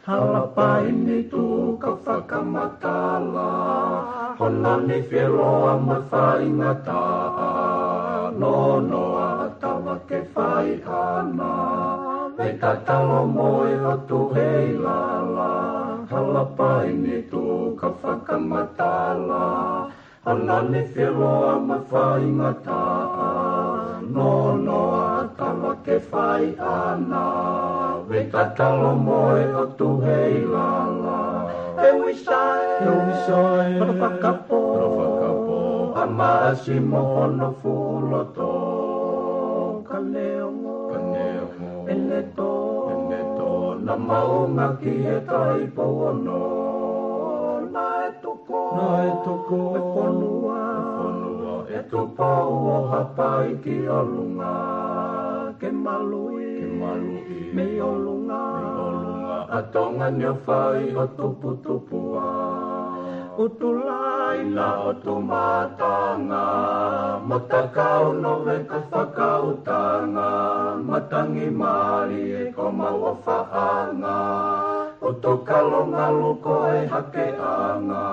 Halapaini tu ka whakamatala, honani whiroa ma whaingata, no noa tawa ke whai ana, me tatalo moe o tu hei lala. Halapaini tu ka whakamatala, honani whiroa ma whaingata, no noa tawa ke whai ana, me tatalo moe o tu hei lala. E wisai, rawakapo, amasi mohono fuloto. Kaneongo, eneto, na maunga ki e tai pono. Na e toko, e whanua, e tupau o hapai ki o lunga. Ke malui, me o lunga, atonga ni o whai o tupu-tupua. Utulai na o tumatanga, matakau no me ka whakautanga, matangi mari e ko maua whaanga, utukalonga luko e hakeanga,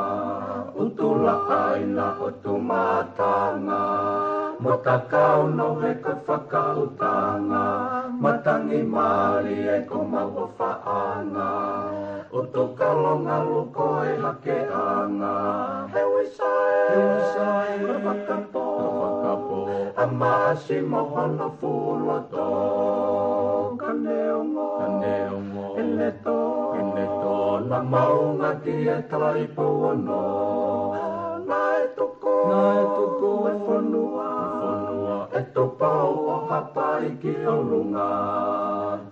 utulai na o tumatanga, matakau no me ka whakautanga, matangi mari e ko maua whaanga, utukalonga luko e hakeanga. He wisai, rawakapo, amasi mohono fuloto. Kaneongo, eneto, na maunga ki e tai pono. Na e toko, e whanua, e topau o hapai ki o lunga.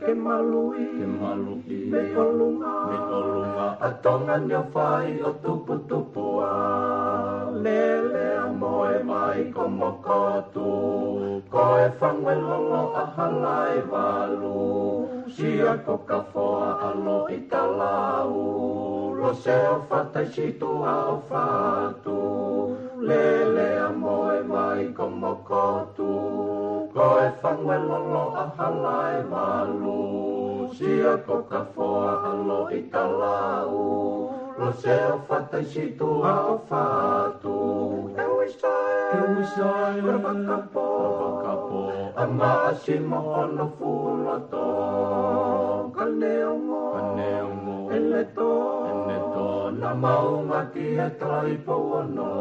Ke malui, me o lunga, atonga ni o whai o tupu-tupua. Lele a moe mai ko mokotu, ko e whangelolo a halai walu, sia ko ka whoa alo i talau, lo se o whatai situ a o whatu. Lele a moe mai ko mokotu, ko e whangelolo a halai walu, sia ko ka whoa alo i talau, lo se o whatai situ a o whatu. E wisai, rawakapo, amasi mohono fuloto. Kaneongo, eneto, na maunga ki e tai pono.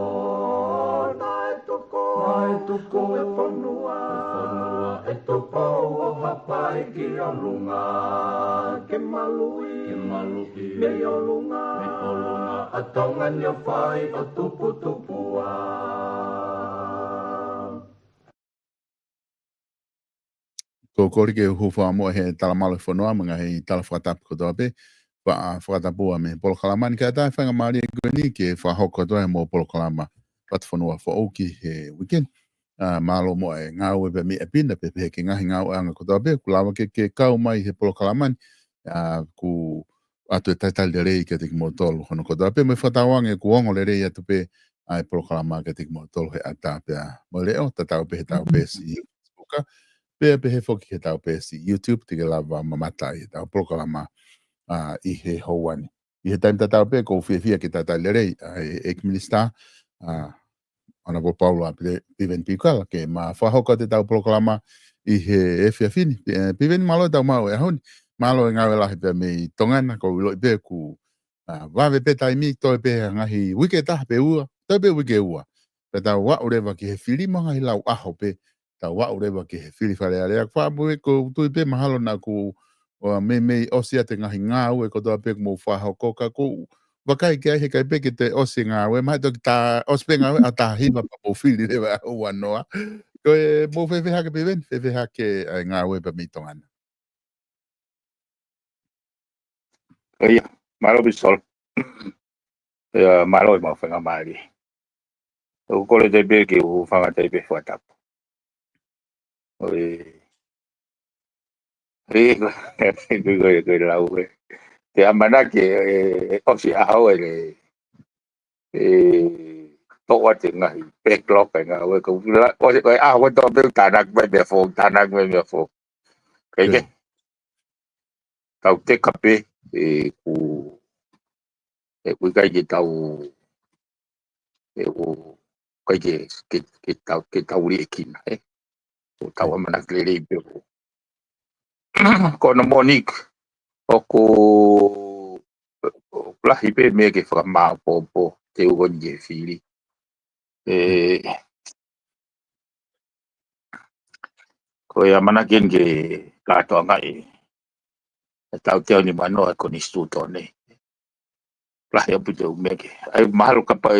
Na e toko, e whanua, e topau o hapai ki o lunga. Ke malui, me o lunga, atonga ni o whai o tupu-tupua. Ko kori ke hufa mo he talamalo whanua mga he tala whakatapu kotoa pe whakatapua me polo kalamani ka tai whanga maari e gweni ke whahoko toa mo polo kalama pata whanua whaoki he weekend malo mo e ngau e pe mi e pina pe ke ngahi ngau anga kotoa pe kulawa ke kau mai he polo kalamani ku atu e taitai le rei ke te kimotolo hono kotoa pe me whatawange kuongo le rei atu pe ai proklama ke te kimotolo he ata pe a mo le o tatau pe he tau pe si Facebooka pe he foki he tau pe si YouTube te ke lava mamata i tau proklama i he houani i he taim tatau pe ko fia ke taitai le rei e minista ana po Paulo a piven pikala ke ma whahoka te tau proklama i he fini piven malo tau mau e honi malo ngā lahi pe me tongana ko lo pe ku vave pe tai mi to pe ngahi wike ta pe ua to pe wike ua pe ta wa ureva ki he fili mo ngahi lau aho pe ta wa ureva ki he fili fale ale fa mo ko tu pe mahalo na ku o me osia te ngahi ngā ue ko to pe mo fa ho ko ka ku wakai ke he kai pe ke te osi ngā ue mai to ta ospenga ata hiva pa mo fili le wa ua noa ko mo fe ha ke pe ven fe ha ke ngā ue pe mi tongana. Iya, malo bisol. Malo mo fanga mali. O kole te be ki u fanga te be fata. Oi. Ko la u. Te amana ke osi a ho ele. To wa te ngai backlog nga we ko la o se ko a wa to be tanak be fo tanak be fo. Ke tau te kape ku kai ke tau o kai ke tau ri kina o tau mana klere be ko no Monique o ko plahi pe me ke fra ma po te o nge fili ko ya mana ken ke la to ngai tau te ni mano ko ni stuto ne plahi apu te me ke ai mahalo ka pa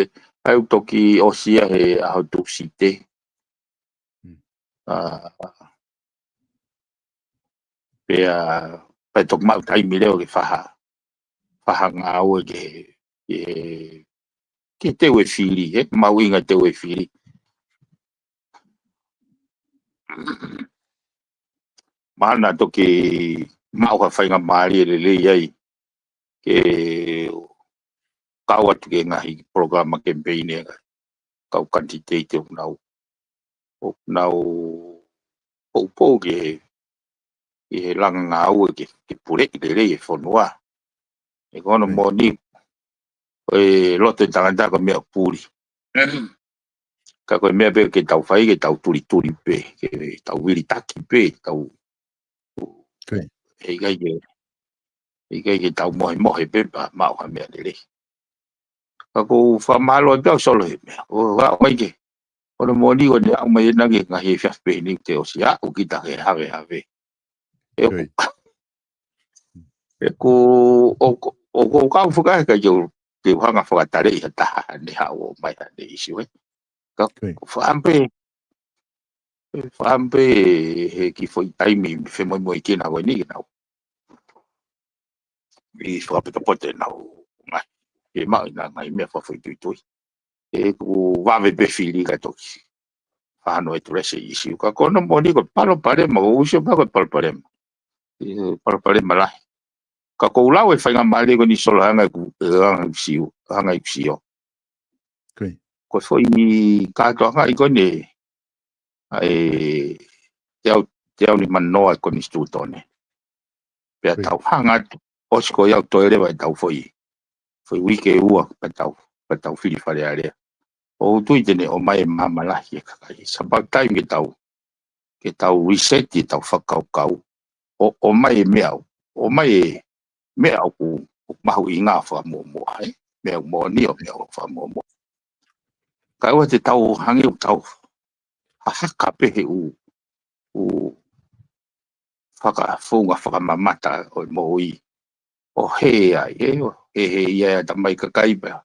ai toki o sia he a tu site pe pe tok mau tai mi leo ke faha ngā ue ke te we fili mau inga te we fili mana toki mau ka whainga maari le iai ke kaua tu ke ngahi programa campaign e kau candidate o nau pou ke he langa ngā ue ke pure i le e whanua e kono moni loto i tangata ka mea puri ka koe mea pe ke tau whai ke tau turi pe ke tau wiri taki pe tau e kai ke tau mohe pe pa mau ha mea le ka ko whamalo e pia solo he mea o wai ke ono moni o ne au mai nangi ngahi e whias pe ni te o si a o ki take have e ko o kau whaka ka jau te hanga whakatare i hata ne hao mai ne isi we ka whampe he ki foi taimi fe moi kina ko ni nau i whapeta pote nau mai e mai na mai me fa foi tui e ku vave be fili ka toki ano e trese isi ka kono moni ko palo pare mo uso pa ko palo pare mala ka ko lau e whainga male ko ni solo hanga i kusio ko foi kato hanga i kone te au ni manoa ko ni stutone pea tau hanga osko iau toere vai tau foi wike ua pa tau fili whare area o tui tene o mai mamalahi e kakai sabak time ke tau reset i tau whakaukau o mai mea o mai mea ku mahu i ngā whamomo ai mea mo ni o mea whamomo ka ua te tau hangi o tau haka pehe u whakamamata o mo i o he ai he ia ta mai kakai pea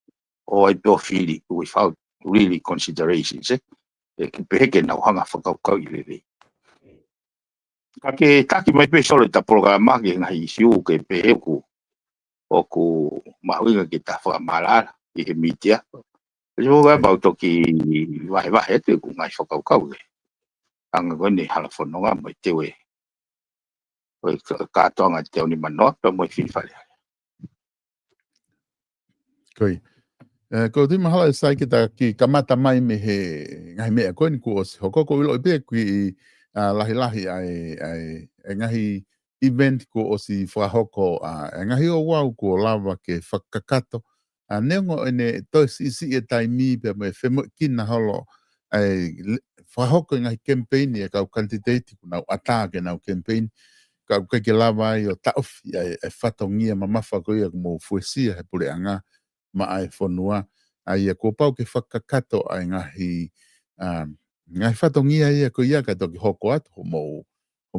o ai peo fili without really considerations ki pehe ke nau hanga whakaukau i lere ka ke taki mai pe solo ta programa ke ngahi siu ke pehe ku o ku mahuinga ki ta whakamala i he mitia yo ga bau toki vai te ku ngai whakaukau le anga kone hala whanonga mai te we ka tonga te oni manoa pe moi whiwhare Koi. Ko tui mahala sai ki kamata mai me he ngai mea koe ni ku o se hoko ko ilo i pia kui lahi ai ngahi event ko o si whahoko ngahi o wau ko lava ke whakakato neongo ene toi si e tai mi pe me whemo kina holo ai whahoko ngahi campaign e kau candidate ku nau atake nau campaign kau ke lava ai o taufi ai whatongia ma mawha ko ia mo fuesia he pule anga ma ai whanua ai ko pau ke whakakato ai ngahi whatongia ia ko ia ka toki hoko atu ho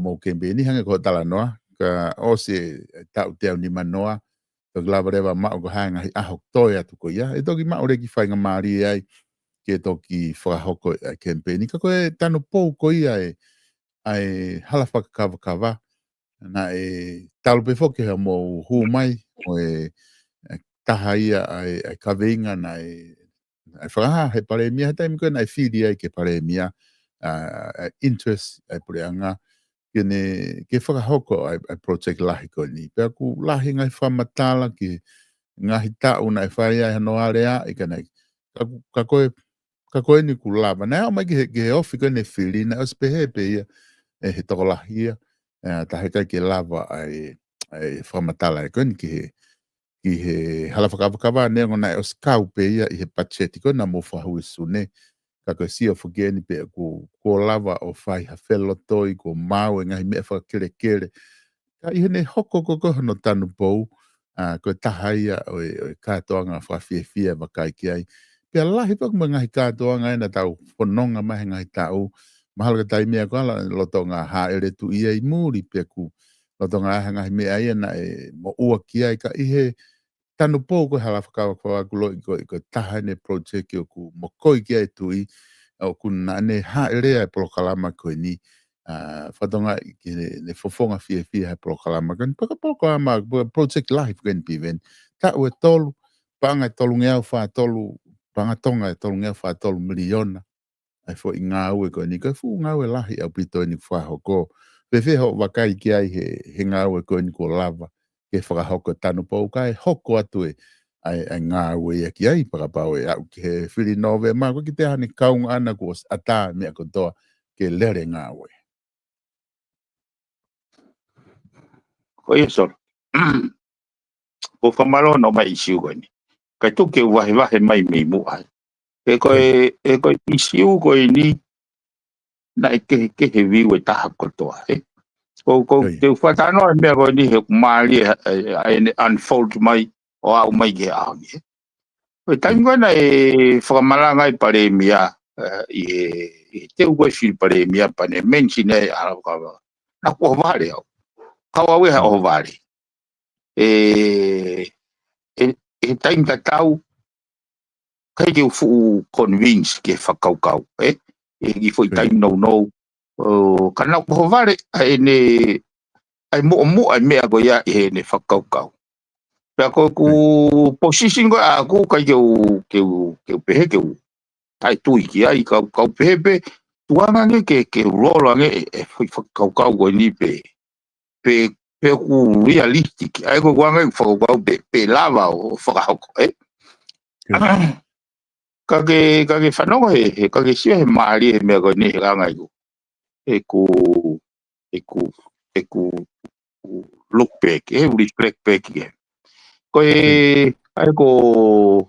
mo campaign hanga ko tala noa ka o se tau teo ni manoa to lava rewa ma o hanga hi ahok toia tu ko ia e toki ma ore ki whainga maari ai ke toki whahoko campaign ka koe tano pou ko ia ai hala whakakava na talo pe foke ha mo hu mai o taha ia ai kaweinga na ai whakaha he pare mia he taimi koe na whiri ai ke pare mia interest ai pureanga ke whakahoko ai project lahi koe ni pia ku lahi ngai whamatala ki ngahi tau na whai ai hano area i kanai ka koe ni ku lava na o mai ke he ofi koe ne whiri na ospehe pe ia he toko lahi ia ta he kai ke lava ai whamatala ai koe ni ki he hala whakawakawa ne ngona o skau pe ia i he pacheti koe na mo whahui sune ka koe sia whugeni pe ko lava o whai ha whelo toi ko mau e ngahi mea whakere kere ka i hene hoko koko no tanu pou koe taha ia o kātoanga whawhiawhia wakai ki ai pia lahi paku ma ngahi kātoanga ena tau whanonga mahe ngahi tau mahala ka tai mea ko ala loto ngā haere tu ia i muri pia ku loto ngā ngahi mea ia na mo ua ki ai ka i he tanu pou koe hala whakawakawa kulo i koe taha ne project o ku mokoi ki ai tui o ku na ne haere ai polokalama koe ni whatonga ki ne fofonga fia hai polokalama koe ni paka polokalama project life koe ni piven ta ue tolu panga tolu ngeau wha tolu panga tonga tolu ngeau wha tolu miliona ai fo i ngā ue koe ni koe fu ngā ue lahi au pito ni whahoko pewe ho wakai ki ai he ngā ue koe ni ko lava ke whakahoko tanu pou kai hoko atu ai ngā ue ia ki ai pakapau au ki he whiri nove ma ko ki te hane kaunga ana ko ata mea kotoa ke lere ngā ue. Ko ia sor. Ko whamaro no mai isiu koe ni. Kai tu ke wahe mai mei mu ai. E koe isiu koe ni na ke he viu e taha kotoa. Ko te whatano e mea koe ni he kumari unfold mai o au mai ke au ni. Koe taimi koe na whakamaranga i pare mia i te koe whiri pare mia pane mention e ala kawa. Na kua vare au. Kawa we ha o vare. Taimi ka tau kai ke fu convince ke whakaukau. I foi taimi no. Kana ko vare ai mo ai mea ko ia e ne whakaukau. Pea ko ku position ko a ku kai ke pehe ke tai tui ki ai kau pehe tuanga nge ke rolo nge e whakaukau ko ni pe ku realistic. Ai ko wanga whakaukau pe lava o whakauko Kage whanongo kage sia he maari he mea ko ni he rangai ko. E ku look back, reflect back again. Koe ai ko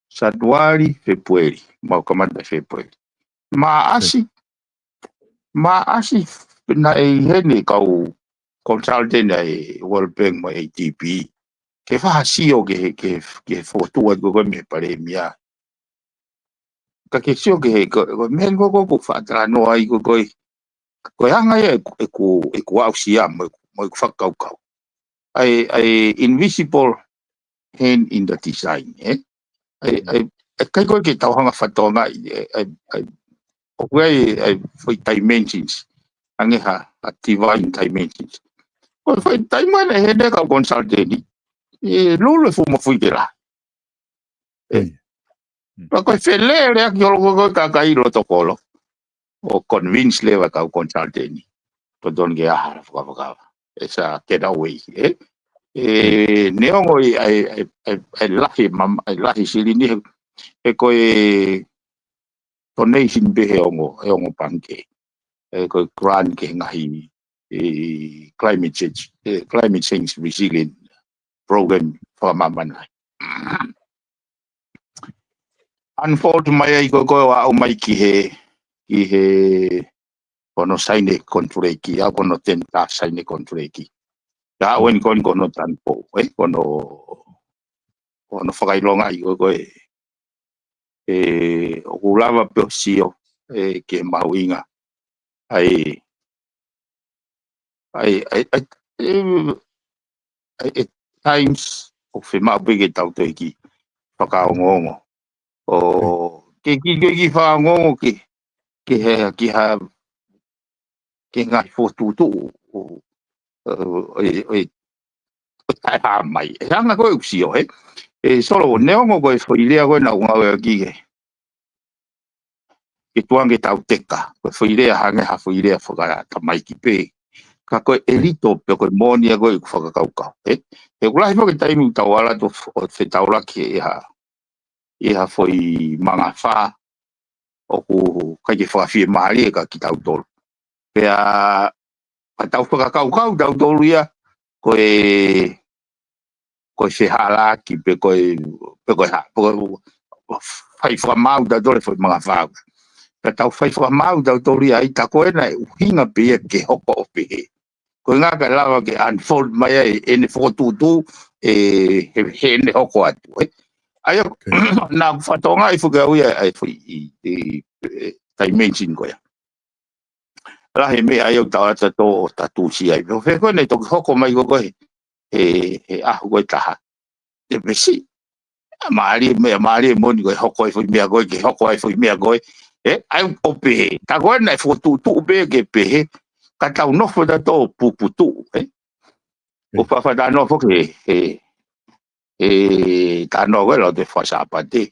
Januari, Februari, mau kamanda Februari. Maasi na hene kau consultant ai World Bank mo ADB. Ke whahasio ke fotua ko me pare mia. Ka ke sio ke men ko whatara ai ko hanga e ku ausia mo whakaukau. Ai invisible hand in the design, kai koe ke tauhanga whatonga ai foi dimensions angeha a divine dimensions ko foi taimana hene ka consultant lule fu mo fui la pa ko felere ki lo ka kai lo tokolo o convince le ka consultant to don ge a fa esa get away neongo ai lahi sili ni ko donation be e ongo panke ko grant ke ngahi climate change resilient program for mamana unfold mai ko wa o mai ki he ono saine control ki a ono tenta saine control ki ya wen kon kono tanpo ono whakailonga i ko o kulava pe sio ke mauinga ai times o fe ma bege tau te ki whakaongongo o ke whakaongongo ke ngai fotutu o tai ha mai hanga ko usio solo neongo ko foilea ko na unga ki tuange tau teka ko foilea hanga ha foilea whakara tamai ki pe ka ko elito pe ko monia ko whakakauka kula hipo ke taimu tawala to fe taula ki ha foi manga fa o ku ka ke whakawhia maari ka ki tau tolu pea tau whakakau tau tolu ia ko se hala ki pe ko fai whamau da dole foi mga whau ka tau fai whamau da tolu ia i tako e na hinga pe ke hoko o pe ko ngā ka lawa ke unfold mai e ne whotutu he ne hoko atu ai na whatonga i whukau ia ai foi i dimension ko ia rahe me ai o tawata to tatu si ai no fe ko nei to hoko mai ko he ahu taha e besi mari moni ko hoko ai foi me agoi ke hoko ai foi me agoi ai o pe ta ko nei fotu tu be ke pe ka tau no fo da to puputu o fa da no fo ke ta no ko lo de fa sa pa de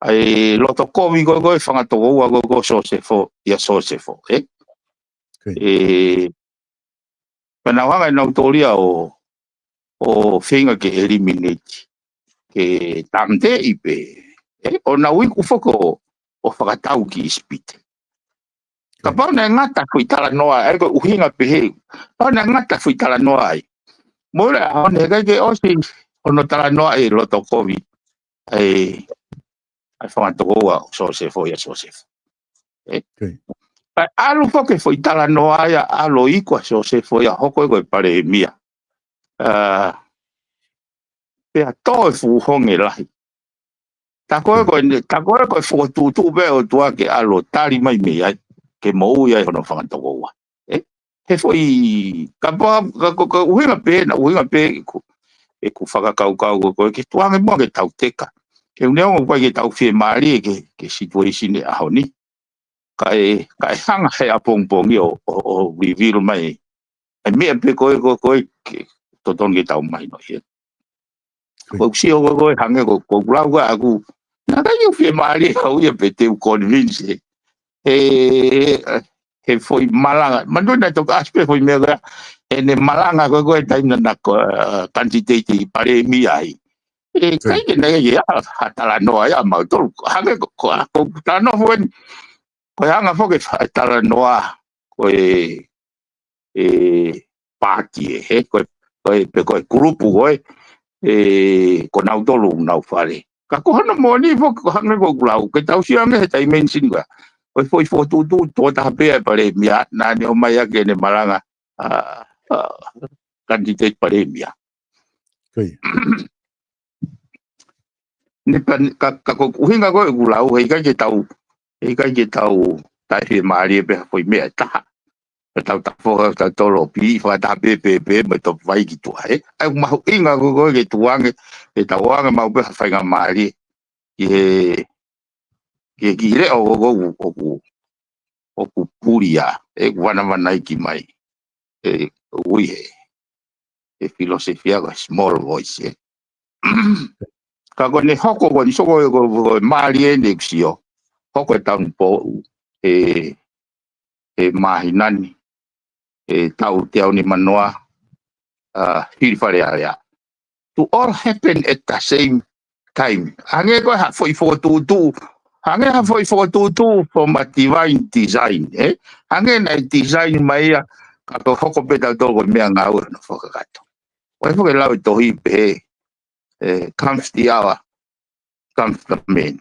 ai lo to ko mi ko fanga to go so se fo Panawanga na autoria o whinga ke eliminate ke tamte ipe o na wiku whako o whakatau ki ispite ka pau na ngata kuitala noa ko uhinga pehe pau na ngata kuitala noa ai mora hone ke osi ono tala noa loto COVID ai whangatoko so se fo alu foke foi tala noa ia alo ikwa so se foi a hoko ko pare mia pe a to fu honge lahi ta ko fo tu be o tua ke alo tali mai me ai ke mo ia no fanto wa he foi ka uhinga pe ku faka kau ko ke tuange mo ke tau teka ke uneo ko ke tau fie mari ke situation a honi kai hanga he apong yo o reveal mai me pe ko to ton ke tau mai no ye ko si o ko hanga ko lau aku na ka yo fie mari ho ye pe te convince he foi malanga mando na to aspe foi me ga ene malanga ko tai na ko quantity pare mi ai kai ke na ye hatala no ya ma to hanga ko ta no foi ko hanga fo ke tala noa ko party ko grupo ko na tolu na fale ka ko na mo ni fo ko hanga ko glau ke tau si anga tai mensin ga ko foi foto tu to ta pe pare mia na ni o mai ke ne malanga candidate pare mia ne ka ko hinga ko glau he ka ke tau tai mari pe foi me ta tau ta fo ta tolo pi fa ta pe me to vai ki tu ai ma inga ko ke tuange ta wanga ma pe fa nga mari ke le o puria wana ki mai ui filosofia ko small voice ka ko ne hoko ko ni so ko mari ne xio hoko tan po mahinani tau te au ni manoa hiri whare area. To all happen at the same time. Hange ko ha foi tu. Hange ha foi tu from a divine design. Hange na design mai ka to hoko peta to ko mea ngau no whakakato. Wai whake lau to hi pe comes the hour, comes the man.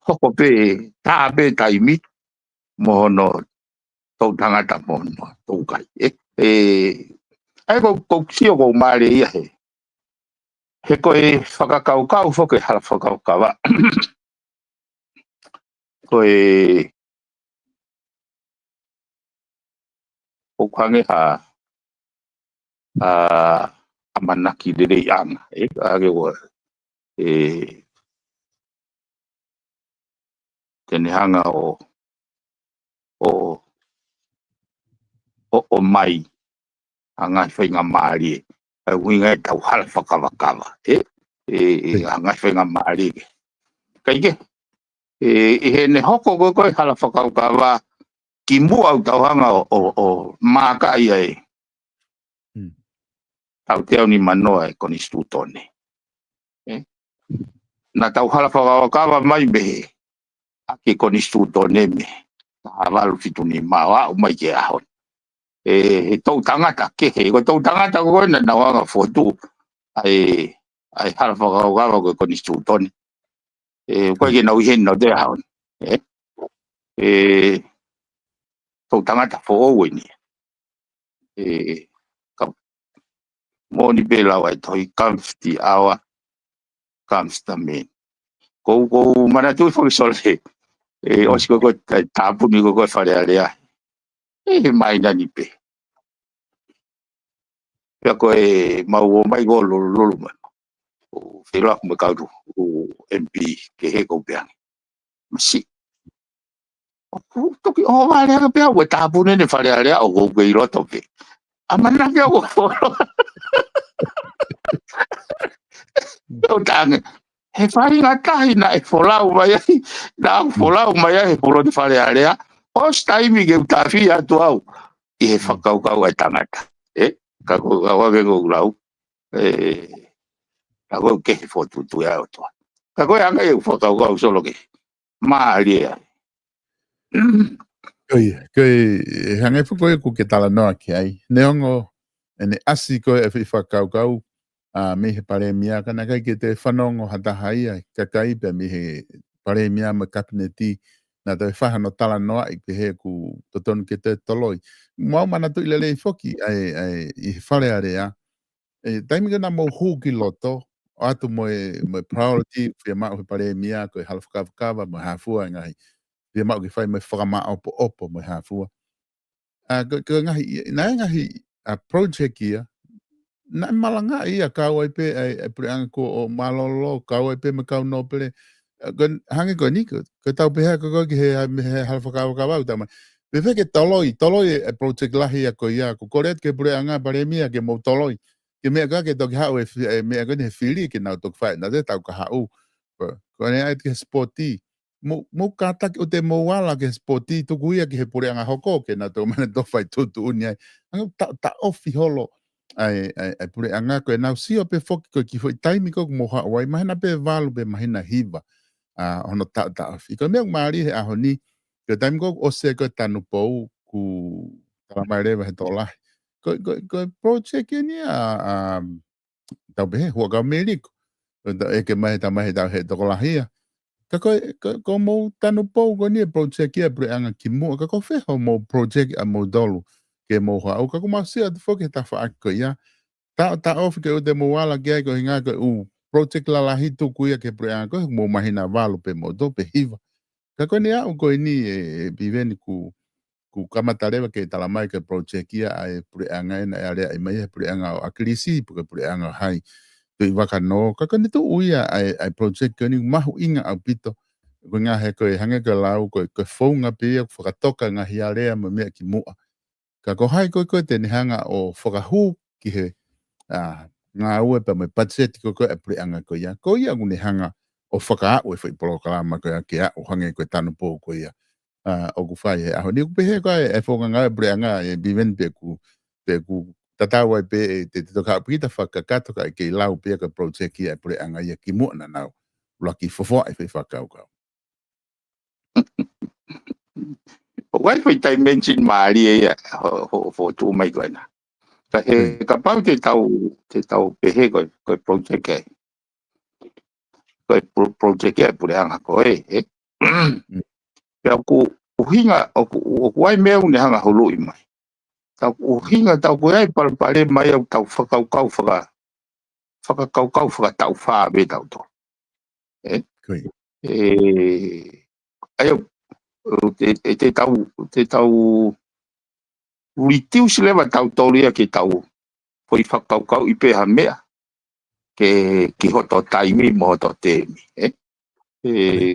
Hoko pe tā pe taimi mohono tau tangata mohono tau kai. Ai ko sio ko maare ia he. He koe whakakaukau whoke hala whakaukawa. Koe o kange ha amanaki rere anga. Age o tene hanga o mai anga whainga maari. Winga tau hala whakawakawa. Anga whainga maari. Kaike, he ne hoko koe hala whakaukawa ki mua au tauhanga o maka ia e. Tau teo ni manoa e koni stutone. Na tau hala whakaukawa mai behe. Ake koni stutone me. Hawalu fitu ni mawa o mai ke ahon. He tau tangata kehe. Ko tau tangata koe na nawanga fotu. Ai hala whakaukawa koe koni stutone. Koe ke nau hen no te ahon. Tau tangata fo owe ni. Moni pela wai toi comes the hour, comes the man. Ko mana tu fo solhe. Osiko ko tapu ni ko whare alea. Mai na ni pe. Pea ko mau mai go lolo mai. O whera kuma kauru o MP ke he ko peangi. Masi. Toki o wale haka pea o tapu ne whare alea o go i roto pe. Amana pea o foro. O tange. He whare ngā tahi na e wholau mai ai. Na wholau mai ai he poro te whare alea. Os taimi ke utawhi atu au. I he whakaukau ai tangata. Kako kawawe ko urau. Kako ke he whotutu e au toa. Kako e anga e whakaukau solo ke. Maari e. Koe hangai whukoe ku ke tala noa ki ai. Neongo ene asi koe e whakaukau. Me he pare mia kana kai ke te whanongo hatahai ai. Kakai pe me he pare mia ma kapineti. Na te whahano tala noa i ke he ku totonu ke te toloi. Mau mana tu ilele i whoki i whare area. Taimi kana mo hū ki loto. O atu mo priority whia mao he pare mia koe hala whakawakawa mo hafua ngahi. Whia mao ki whai mo whakama opo mo hafua. Ko ngahi project ia. Na malanga ia kau ai pe ai preanga ko o malolo kau ai pe me kau no pele hange ko ni ko tau pe ha ko ki he hala whakawakawa utama. Pe fe ke toloi e project lahi a ko ia ko koret ke preanga pare mia ke mo toloi. Ke mea ka ke toki hau e mea ka ne whiri ke nau toki whai. Na te tau ka hau. Ko ne ai ke sporti. Mo kata o te mo wala ke sporti tuku ia ki he preanga hoko ke na tau mana to whai tutu uni ai. Anga ta ofi holo. Ai preanga ko e nau sio pe foki ko ki foi taimi ko mo hawai. Mahina pe valu pe mahina hiva. Ono ta ofi. Ko mea maari he aho ni. Ko taimi ko o se ko tanu pou ku talamarewa he tolahi. Ko project ni tau behe hua kau meliko. E ke mahe tau he tokolahia. Ko mo tanu pou ko ni project ia preanga ki mua. Ko wheho mo project a mo dolu ke mo hua. Ko masia te whoke ta wha ako ia. Ta ofi ke ute mo wala ke ai ko hinga ko project lalahi tuku ia ke preanga ko mo mahina valu pe mo do pe hiva. Ko ni au ko ni biveni ku kamatarewa ke talamai ke project ia ai preanga ina area ai mai preanga o akilisi porque preanga hai to iwaka no ka ni tu uia ai project ke ni mahu inga au pito ko nga he ko hange ko lau ko fonga pe ko toka nga hiarea me ki mua ka ko hai ko te ni hanga o whakahu ki he nga ue pe me budget ko preanga ko ia ngune hanga o whaka o foi polokalama ko ke o hange ko tanu po ko ia o ku whai he aho ni ku pehe koe e whonga ngai preanga e biven pe ku pe ku tatau ai pe te toka pita whakakato ka ke lau pe ka project ia pure anga ia ki mo na nau laki fofo ai fe whakau kau. Wai foi dimension mari ia ho tu mai ko na. Ka he ka pau te tau pe he ko project e. Ko project e pure anga ko e. Pe ku uhinga o wai meu ne hanga holu i mai. Tau uhinga tau ko ai pare mai au tau whakau tau wha be tau to. Ai te tau reduce lewa tau toria ke tau poi whakau i peha mea ke hoto taimi mo hoto temi.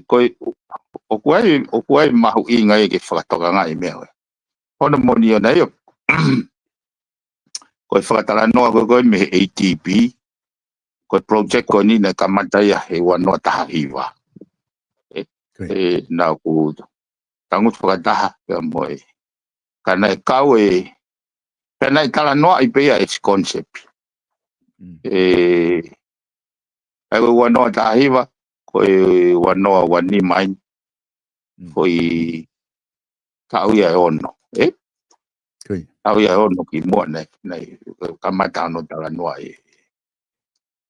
Koe o kuai mahu inga e ke whakatoka ngai mea we. Hona moni o nei o koe whakatara noa koe me ATP koe project koe ni na kamataia he wanoa taha hiwa. Nā ku tangut whakataha kia moe. Kana e kau pena i tala noa i pea its concept. Ai koe wanoa taha hiwa koe wanoa wani main koe tau ia e ono. Tau ia e ono ki mua nei kamata no tala noa e.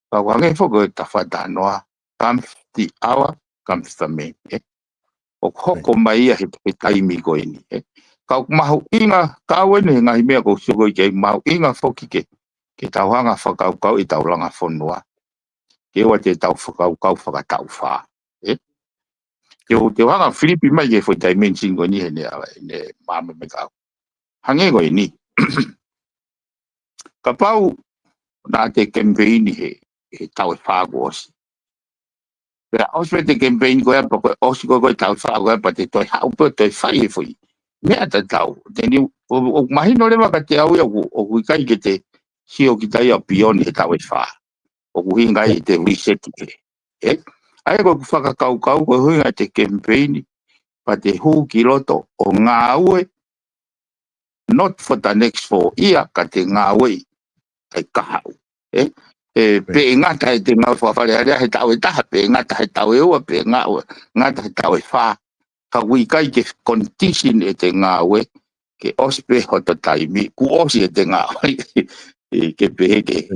Ka wange foko e tawhata noa comes the hour comes the man. O hoko mai ia he taimi koe ni. Ka mahu inga kawe ne ngai mea ko suko i kei mahu inga foki ke tauhanga whakau i taulanga whonua. Ke wa te tau whakau whakatau whaa. Te wanga Filipi mai ke foi dimension koe ni he ne mama me kau. Hange koe ni. Ka pau nā te campaign he tau e whāgo osi. Pera ospe te campaign koe apa koe osi koe tau whāgo apa te toi haupe toi whai e fui. Mea ta tau. Teni o mahino lewa ka te au o kuikai ke te sio ki tai a pioni he tau e whā. O kuhingai te reset ke. Ai koe whakakau koe huinga te campaign pa te hū ki loto o ngā ue not for the next 4 year ka te ngā ue ai kahau. Pe ngata e te ngā whawhare area he tau e taha, pe ngata he tau e ua, pe ngata he tau e whā. Ka wikai ke condition e te ngā ue ke ospe hoto taimi, ku osi e te ngā ue ke peheke.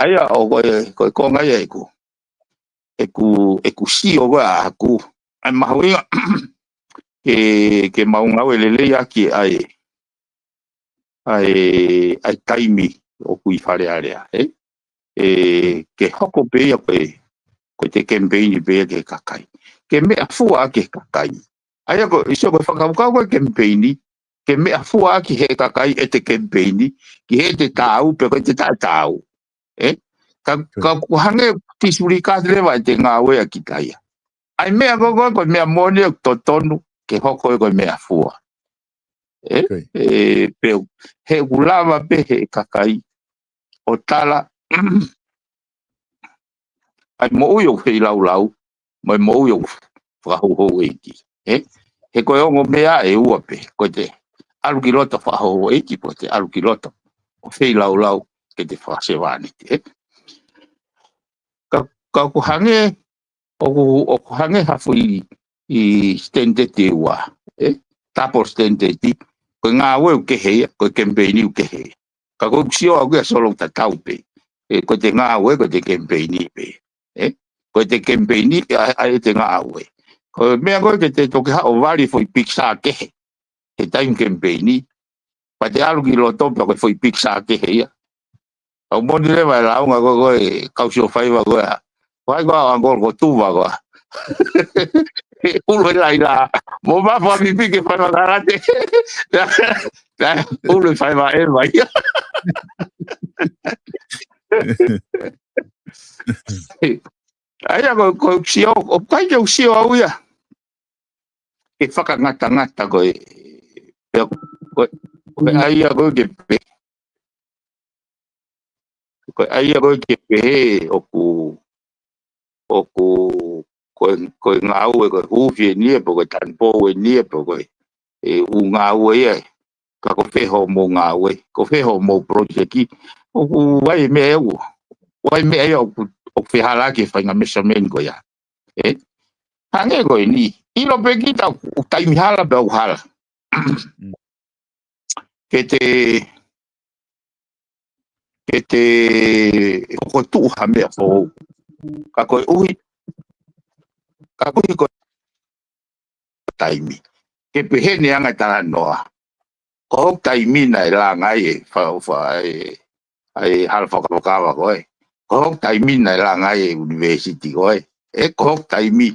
Aia o koe konga ia e ku si o koe a ku ai mahuinga ke maungau e lelei aki ai taimi o kui whare area, ke hoko pēia koe te campaign pēia ke kakai. Ke mea fua ke kakai. Aia ko iso koe whakaukau koe campaign, ke mea fua ki he kakai e te campaign, ki he te tāu pe koe te tāu. Ka hange tisuri kāti lewa e te ngā wea ki taia. Ai mea koe mea mone o totonu ke hoko e koe mea fua. Peu he ulama pe he kakai o tala ai mo uyo fei lau mai mo uyo whahauhou eiki he koe ongo mea e ua pe koe te alu ki loto whahauhou eiki po te alu ki loto o fei lau ke te whasewani ka kuhange o kuhange hafu i stendete ua tapo stendete koe ngā ue u kehe koe kempeni u kehe ka koe kusio au kia solo ta tau pe koe te ngā ue koe te kempeni pe koe te kempeni ai te ngā ue koe mea koe ke te toke hao wari foi piksa kehe he time kempeni pa te alu ki lo topa koe foi piksa kehe ia au moni lewa e launga koe kausio whaiwa koe wai koe angol ko tuwa koe ulo lai la mo ma fa pipi ke fa garate ulo fa ma e vai ai ko sio o kai ke sio au ia ke fa ngata ko ai ko ke o ku ko ngau ko hu fi ni po ko tan po we ni po ko u ngau ye ka ko feho mo ngā we, ko feho mo projeki, o ku wai me eu, wai me eu o fehala ke whainga measurement ko ia. Hange ko ni, ilo pe kita o taimi hala pe au hala. Ke te ko tu ha mea fo, ka ko uhi ko taimi. Ke pehene anga tala noa. Ko taimi na la ngai fa ai hal fa ka ko e. Ko taimi na la ngai university ko e. E ko taimi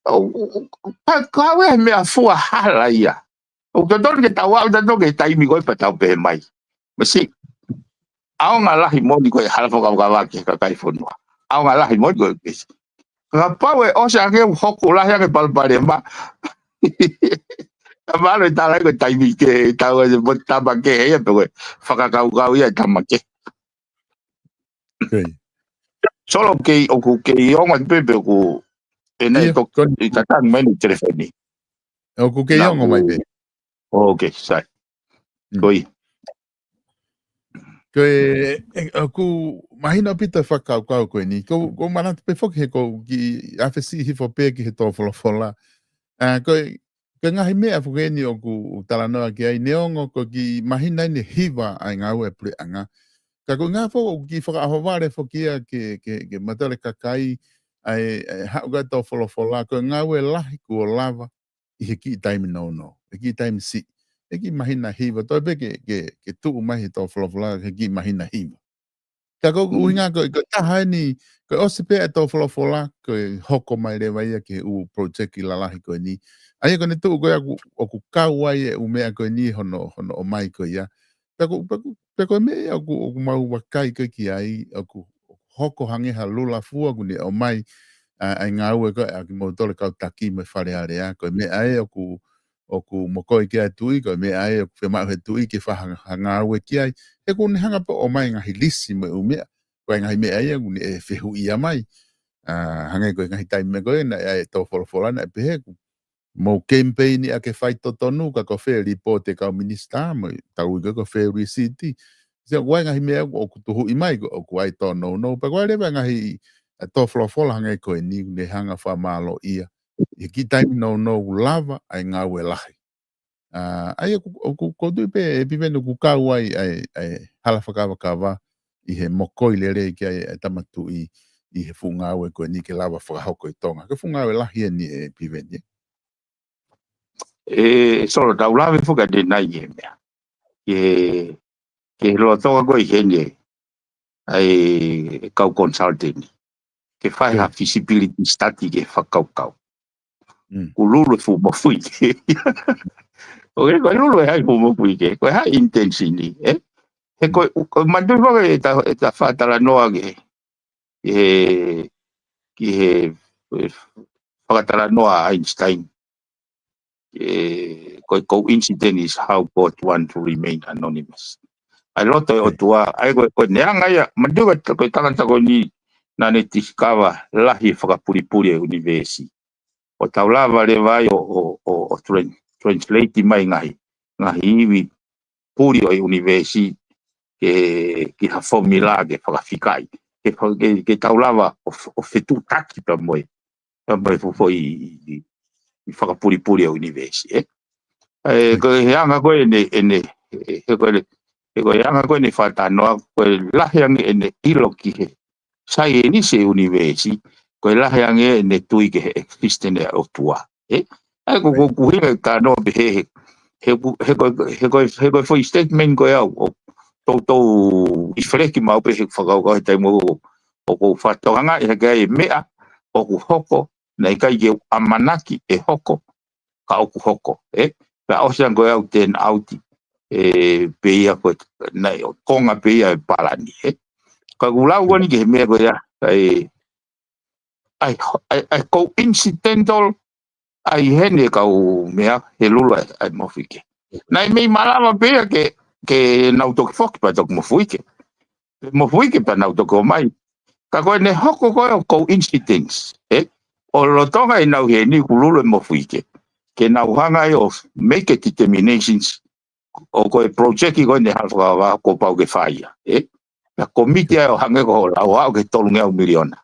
ka we me fu hala ia. O to ke tawa o to ke taimi ko pa tau pe mai. Masi au ngalahi moni ko hal fa ka ke ka kai fonua. Au ngalahi moni ko ke. Ka pa we o sa ke hoku la ya ke palpare ma. Amaro tala ko taimi ke tawa de botaba ke e pe whakakau ia tamake. Solo ke o ku ke onga pepe ku ene to i tatang meni telefoni. O ku ke onga mai pe. Okay, sai. Koi. Ku mahina pita whakakau koe ni. Ko manata pe whoki he ko ki afesi hi whope ki he tō wholofola. Ka ngahi mea whukeni o ku talanoa ki ai neongo ko ki mahina ni hiwa ai ngā ue pule anga. Ka ko ngā whoko ki whakaahoware whokia ke matare kakai ai hauga tō wholofola ko ngā ue lahi kua lava i he ki taimi no. E ki taimi si. E ki mahina hiwa. Toi pe ke tuu mahi tō wholofola he ki mahina hiwa. Ka ko uhinga ko taha ni ko osipe e tō wholofola ko hoko mai rewa ia ke u project i lalahi ko ni. Ai ko ne tu ko o ku kau ai e umea ko ni hono o mai ko ia. Peko me o ku mau wakai ko ki ai o ku hoko hange ha lula fua ku ni o mai ai ngā ue ko a ki mo tole kau taki me whare area ko me ai o ku mokoi ki ai tui ko me ai o ku whemau he tui ki whahanga ngā ue ki ai. E ku ni hanga po o mai ngahi lisi me umea. Ko ai ngahi me ai ku ni e whehu ia mai. Hangai ko ngahi taimi me koe na ai tō wholofola na e pehe ku. Mo campaign a ke fai totonu ka ko fe report e ka minister mo tau ko fe receipt se wa ngahi me o ku tu i mai o ku ai to no pa ko le ngahi to flofola hanga ko ni ne hanga fa malo ia e ki time no lava ai nga we lahi ai ko tu pe no ku ka wai ai hala fa ka va i he moko i le ki ai tamatu i he funga we ko ni ke lava fa hoko i tonga ke funga we lahi ni e piveni Solo taulawe fuka de nai e mea. Ke loa toa koe hene ai kau consulting. Ke whai ha feasibility study ke whakaukau. Ku lulu fu mawhui ke. Koe lulu e hai fu mawhui ke. Koe hai intensini. He koe mandu whaka e ta whatara noa ke. Ki he whakatara noa Einstein. Coincidence is how God want to remain anonymous. I loto o tua, ai ko neanga ia, manduga ko tangata ko ni nane discover lahi whakapuripuri e universi. O taulava le vai o translate mai ngahi iwi puri o universi ki ha formula ke whakafikai. Ke taulava o fetu taki pa moe. Pa moe fufo i whakapuripuri o universi, ko heanga koe ko heanga koe ne whatanoa, koe lahiangi ene ilo ki he sai e nise universi, koe lahiangi ene tui ke he existene o tua. Ai ko kuhinga ka no be he koe foi statement koe au, tau ifreki mau pe he whakau koe taimu o ko whatonganga i heke e mea, o ku hoko, nei kai ke amanaki e hoko, ka oku hoko, Pea osean koe au ten auti, peia koe, nei, konga peia e palani, Ka gulau wani ke he mea koe ai coincidental, ai hene kau mea, he lula ai mawhike. Nai mei malama peia ke nautoki whoki pa toki mawhike. Mawhike pa nautoki o mai. Ka koe ne hoko koe o coincidence, O lotonga i nau he ni kululu e mawhike. Ke nau hanga o make determinations o ko project ko ne halfa wa ko pau ke faia na komite o hange ko la wa ke tolunga miliona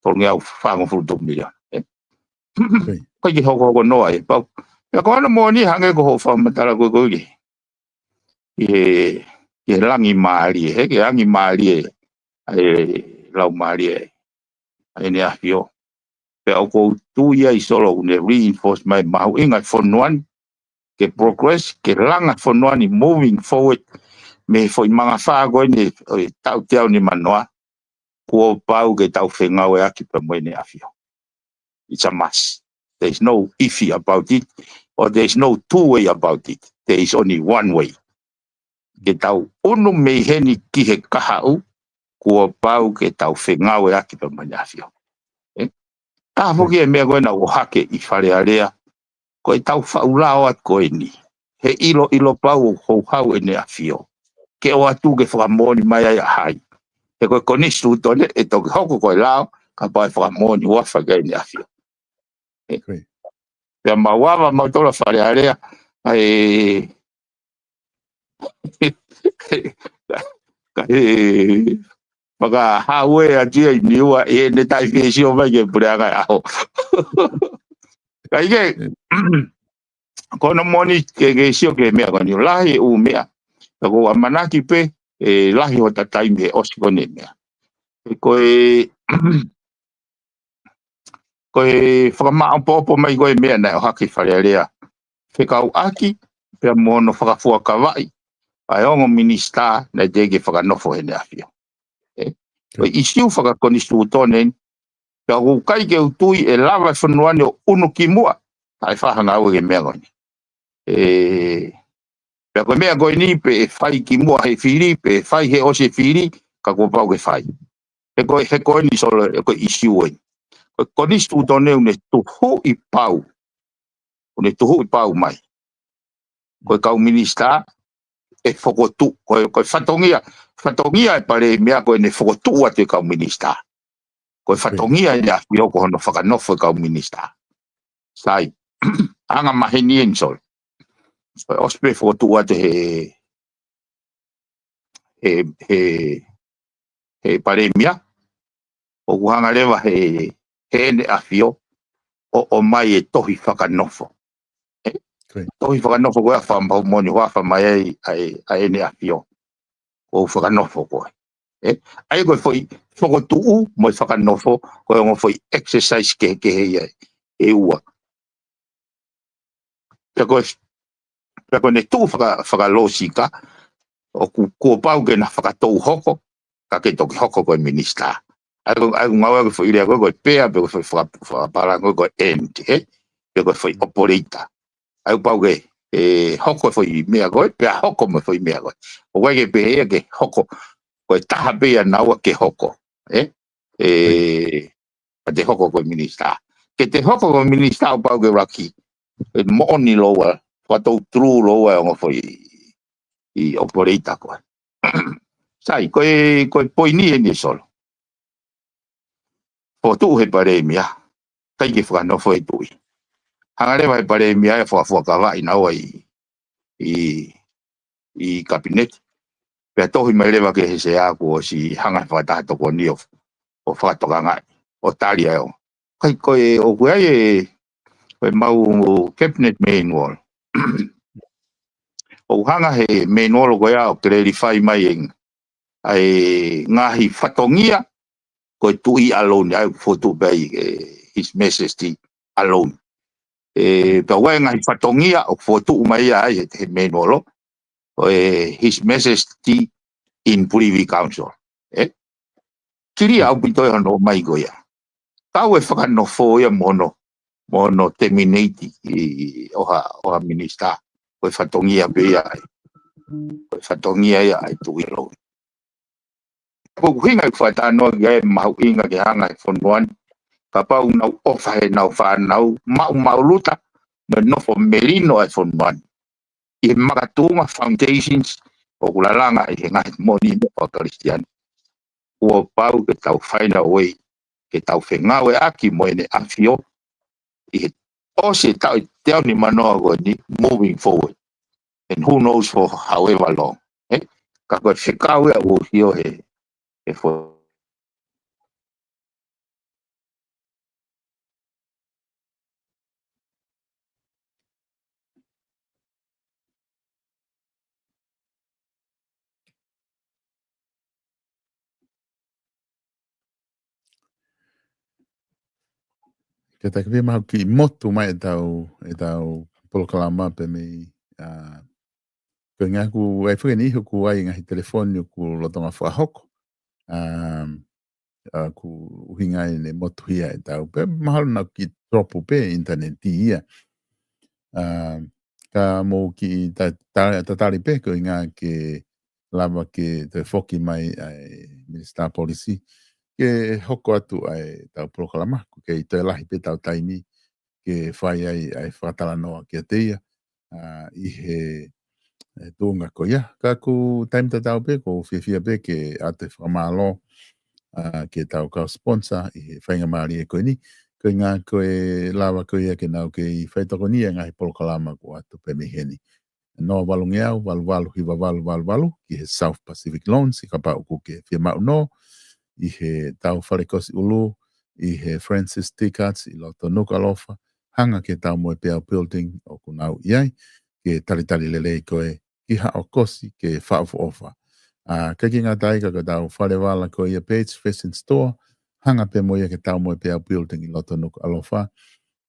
tolunga fango fu miliona ko ki ho no ai pau ya ko na mo ni hange ko fa matala ko ki e langi mali ke langi mali lau mali ne afio pe o ko tu ia I solo ne reinforce my mau inga fonuan ke progress ke langa fonuan moving forward me foi manga fa go ni tau tau ni manoa ko pau ke tau fenga we aki pa mo ne afio it's a must there is no iffy about it or there is no two way about it there is only one way ke tau unu me heni ki he kahau ko pau ke tau fenga we aki pa mo ne afio ta foki e mea koe na o hake I whare area koe tau whaulao at koe ni he ilo pau o hau e ne afio ke o atu ke whakamoni mai ai a hai he koe konistu tone e toki hoko koe lao ka pai whakamoni wafa kai ne afio pea mawawa mautola whare area ka maka hawe a tia I niua e ne tai whiesi o mai ke pureanga aho ka ike kono moni ke sio ke mea koni lahi u mea ko amanaki pe lahi o tatai me osi kone mea koe whakama popo mai koe mea na o haki wharearea whekau aki pea mono whakafua kawai ai ongo minista na dege whakanofo hene afio koe isiu whakakonistu utonen pea kukai ke utui e lava whanuane o unu ki mua ai whahanga au ke mea koni pea koe mea koe ni pe e whai ki mua he whiri pe e whai he ose whiri ka kua pau ke whai he koe ni solo e koe isiu en koe konistu utone une tuhu I pau une tuhu I pau mai koe kau minista e whakotu koe whatongia e pare mea koe ne whakotu atu kau minista koe whatongia e a whioko hono whakanofo e kau minista sai anga maheni en sol ospe whakotu atu he pare mea o kuhanga lewa he ne a whio o mai e tohi whakanofo tohi whakanofo koe a whampau moni wafa mai ai ne a whio o whakanofo koe ai koe foi whakotuu mo whakanofo koe ongo foi exercise ke hei e ua pia koe ne tu whakalosika o kua pau ke na whakatou hoko ka ke toki hoko koe minista ai ngawa koe foi rea koe pea pe koe foi whakapara koe end pe koe foi operator ai pau ke hoko foi mea koe pea hoko mo foi mea koe o koe ke pehea ke hoko koe taha pea naua ke hoko te hoko koe minista ke te hoko koe minista o pau ke raki e mooni loa whatou tru loa ongo foi I operator koe sai koe poini e ni solo o tu he pare mea kai ke whanofo e tui hangarewa he pare mea e whakawai naua I kabinet pea tohi mai lewa ke he se aku o si hanga whatato ko ni o whatoka ngai o tari ai o kai koe o kuai koe mau cabinet manual o hanga he manual koe au clarify mai ai ngahi whatongia koe tui alone ai fotu bai His Majesty alone pea wai ngahi whatongia o fotu mai ai he manual His Majesty in Privy Council kiri au pitoi hano mai goia tau e whakanofo ia mono terminate oha minista koe whatongia pia ai koe whatongia ia ai tui alone ko hinga whatanoa gai mahu inga ke hanga e whonuan ka pau nau ofa he nau whanau mau luta no nofo merino e whonuan I makatunga foundations o kulalanga I he ngai moni o Kristiani ua pau ke tau find a way ke tau whengawe aki moene afio I he ose tau te au ni manoa koe ni moving forward and who knows for however long. Ka koe whekau ea o hio he fo. Ke tā ke mahu ki motu mai e tau polokalama pe me ko ngā ku ai whukeni iho ku ai ngahi telefoni ku lotonga whahoko. Ku uhinga e ne motu hia e tau. Pe mahalo na ki tropu pe interneti ia. Ka mō ki tatari pe ko ngā ke lava ke te whoki mai ai Minister Policy. Ke hoko atu ai tau polokalama. Ke i te lahi pe tau taimi. Ke whai ai whakatala noa ki a teia. I he tūnga ko ia. Ka ku taimi tatau pe ko whiawhia pe ke ate whamalo. Ke tau kau sponsor i he whainga maari e koe ni. Koe ngā koe lawa koe ia ke nau ke i whaitako ni e ngahi polokalama ko atu pe miheni. No walungi au, walu hiwa walu ki he South Pacific Loans i ka pau ku ke whia mau no. I he tau wharekosi ulu, i he Francis Tickets i loto Nukalofa. Hanga ke tau moe pēau building o ku nau iai. Ke taritari lelei koe ki hao kosi ke whaafu ofa. Ka ki ngā taika ka tau whare wala ko ia Page Fashion Store, hanga pe moia ke tau moe pēau building i loto nuku alofa,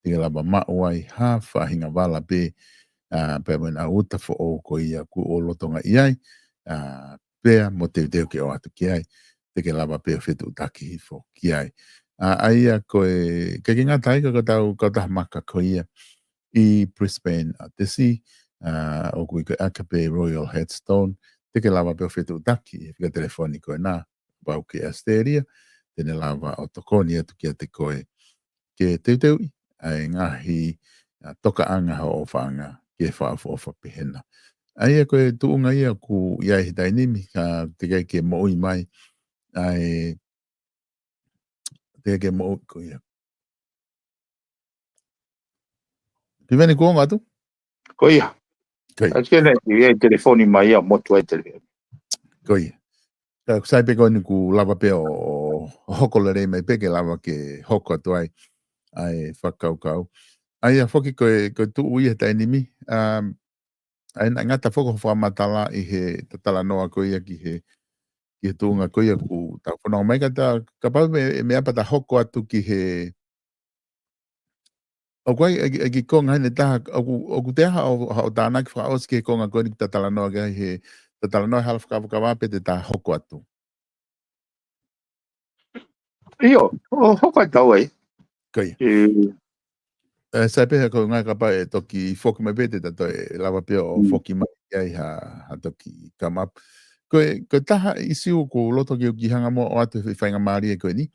tika laba mauai ha whahinga wala pe moe na uta fo o ko ia ku o lotonga iai, pēa mo te teo ke o atu ki ai, teke laba pēa whetu utaki hifo ki ai. Aia koe, ka ki ngā taika ka tau maka ko ia i Brisbane Tesi, o kui ko Akape Royal Headstone, teke lava peo whetu utaki, e whika telefoni koe nā, pau ke Asteria, tene lava o tokoni atu ki a te koe ke teuteu, ai ngahi toka anga ho o whaanga, ke whaafu o whapihena. Aia koe tuunga ia ku iai hitai nimi, ka teke ke moui mai, ai teke ke moui ko ia. Piveni kuonga atu? Ko ia. Koi. Kene i telefoni mai ia motu ai telefoni. Koi. Ka sai pe koe ni ku lava pe o hoko le mai pe ke lava ke hoko atu ai whakaukau. Ai a whoki koe tu ui he tainimi. Ai ngata whoko whamatala i he tatala noa koe ia ki he tūnga koe ia ku tau whanau mai ka pau me apa ta hoko atu ki he o koe e ki konga hene taha o ku te aha o tāna ki whaos ki he konga koe ni tatala noa ki he tatala noa hala whakawape te ta hoko atu. Io, o hoko tau ai. Koe. Sai peha ko ngai kapa e toki whoki mai pete tato e lawa pia o whoki mai ai ha toki come up. Ko taha isi u ko loto ki hanga mo o atu whainga maari e koe ni.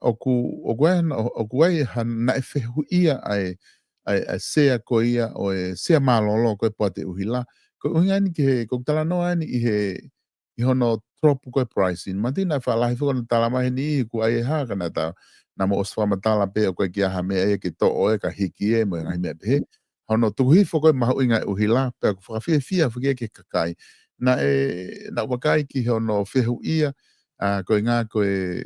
O ku ai ha na e whehu ia ai sea ko ia o e sea malolo koe poate uhila. Ko unga ni ki he koktala noa ni i hono tropu koe pricing. Matina whaalahi whukana tala mahi ni i ku ai e haka na tau. Na mo os whamatala pe o koe ki aha mea e ke to o e ka hiki e mo e ngai mea pehe. Hono tuhi whako e mahu inga uhila pe a whakawhia fia whake ke kakai. Na wakai ki hono whehu ia koe ngā koe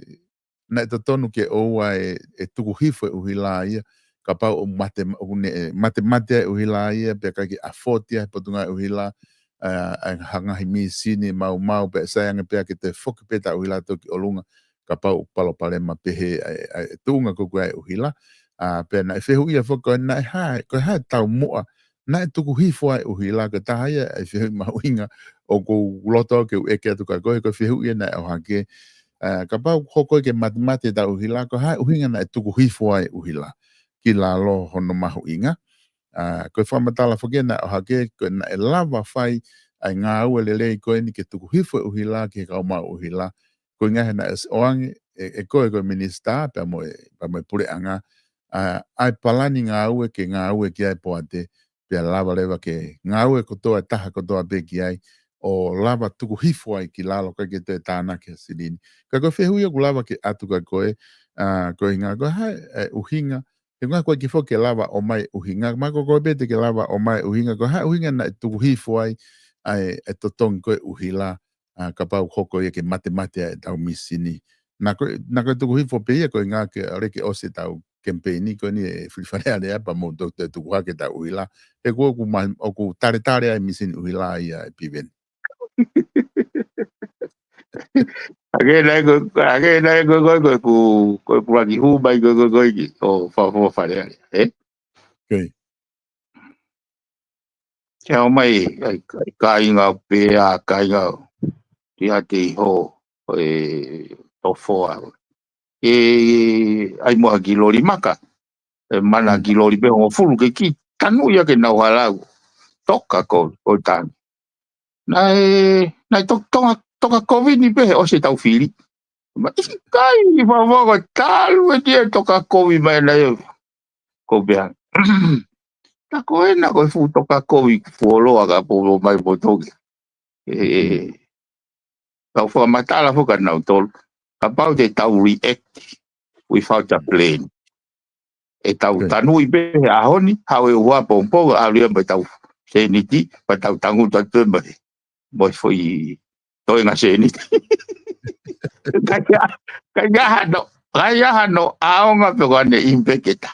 na e tonu ke oua e tuku hifo e uhila ia. Ka pau o mate e uhila ia pe kai ki afotia e potunga e uhila hangahi mi sini mau pe sayanga pe ke te whoki peta uhila toki olunga. Ka pau palo palema pehe tuunga kuku ai uhila. Pe na e whehu ia whako na e hae, koe hae tau mua, na e tuku hifo ai uhila, ka taha ia e whehu mahuinga o ku loto ke u eke atu ka koe, koe whehu ia na e ohake. Ka pau hoko ke matemate ta uhila, ko hae uhinga na e tuku hifo ai uhila. Ki la lo hono mahuinga. Koe whamatala whake na ohake, koe na e lava whai ai ngā ua lelei koe ni ke tuku hifo uhila, ke kauma uhila. Ko ngahe na oange e koe minister pa mo pure anga ai palani ngā ue ke ngā ue ki ai poate pe lava lewa ke ngā ue kotoa taha kotoa pe ki ai o lava tuku hifo ai ki lalo ka ke te tāna ke silini. Ka koe whehui ku lava ke atu ka koe koe ngā koe hai uhinga E ngā koe ki fo ke lawa o mai uhinga, ma ko koe bete ke lawa o mai uhinga, ko ha uhinga na tuku hifo ai, ai e totongi koe uhila, ka pau hoko ia ke mate e tau misini. Na koe tuku hifo pe ia koe ngā ke reke ose tau campaigni koe ni e whiwharea rea pa mo te tuku hake tau uhila. E koe ku tare ai misini uhila ia e piven. Age go ku lagi hu bai go ki o fa eh. Okay. Kia mai ka inga pe a ka inga ia te ho to fo ai mo ki lori maka mana ki lori pe o fulu ke ki tanu ia ke na wala toka ko o tan na toka covid ni pe o se tau fili ma kai ni fa ko talu e dia toka covid mai na ko be ta ko na ko fu toka covid folo aga po mai po toki ka fu matala fu ka na tol ka pau te tau react without a plan e tau tanu i be a honi hawe ua pompo a lia ba tau se ni ti pa tau tangu ta te ba mo foi toi nga se ni kaya hano aonga pe wane impeketa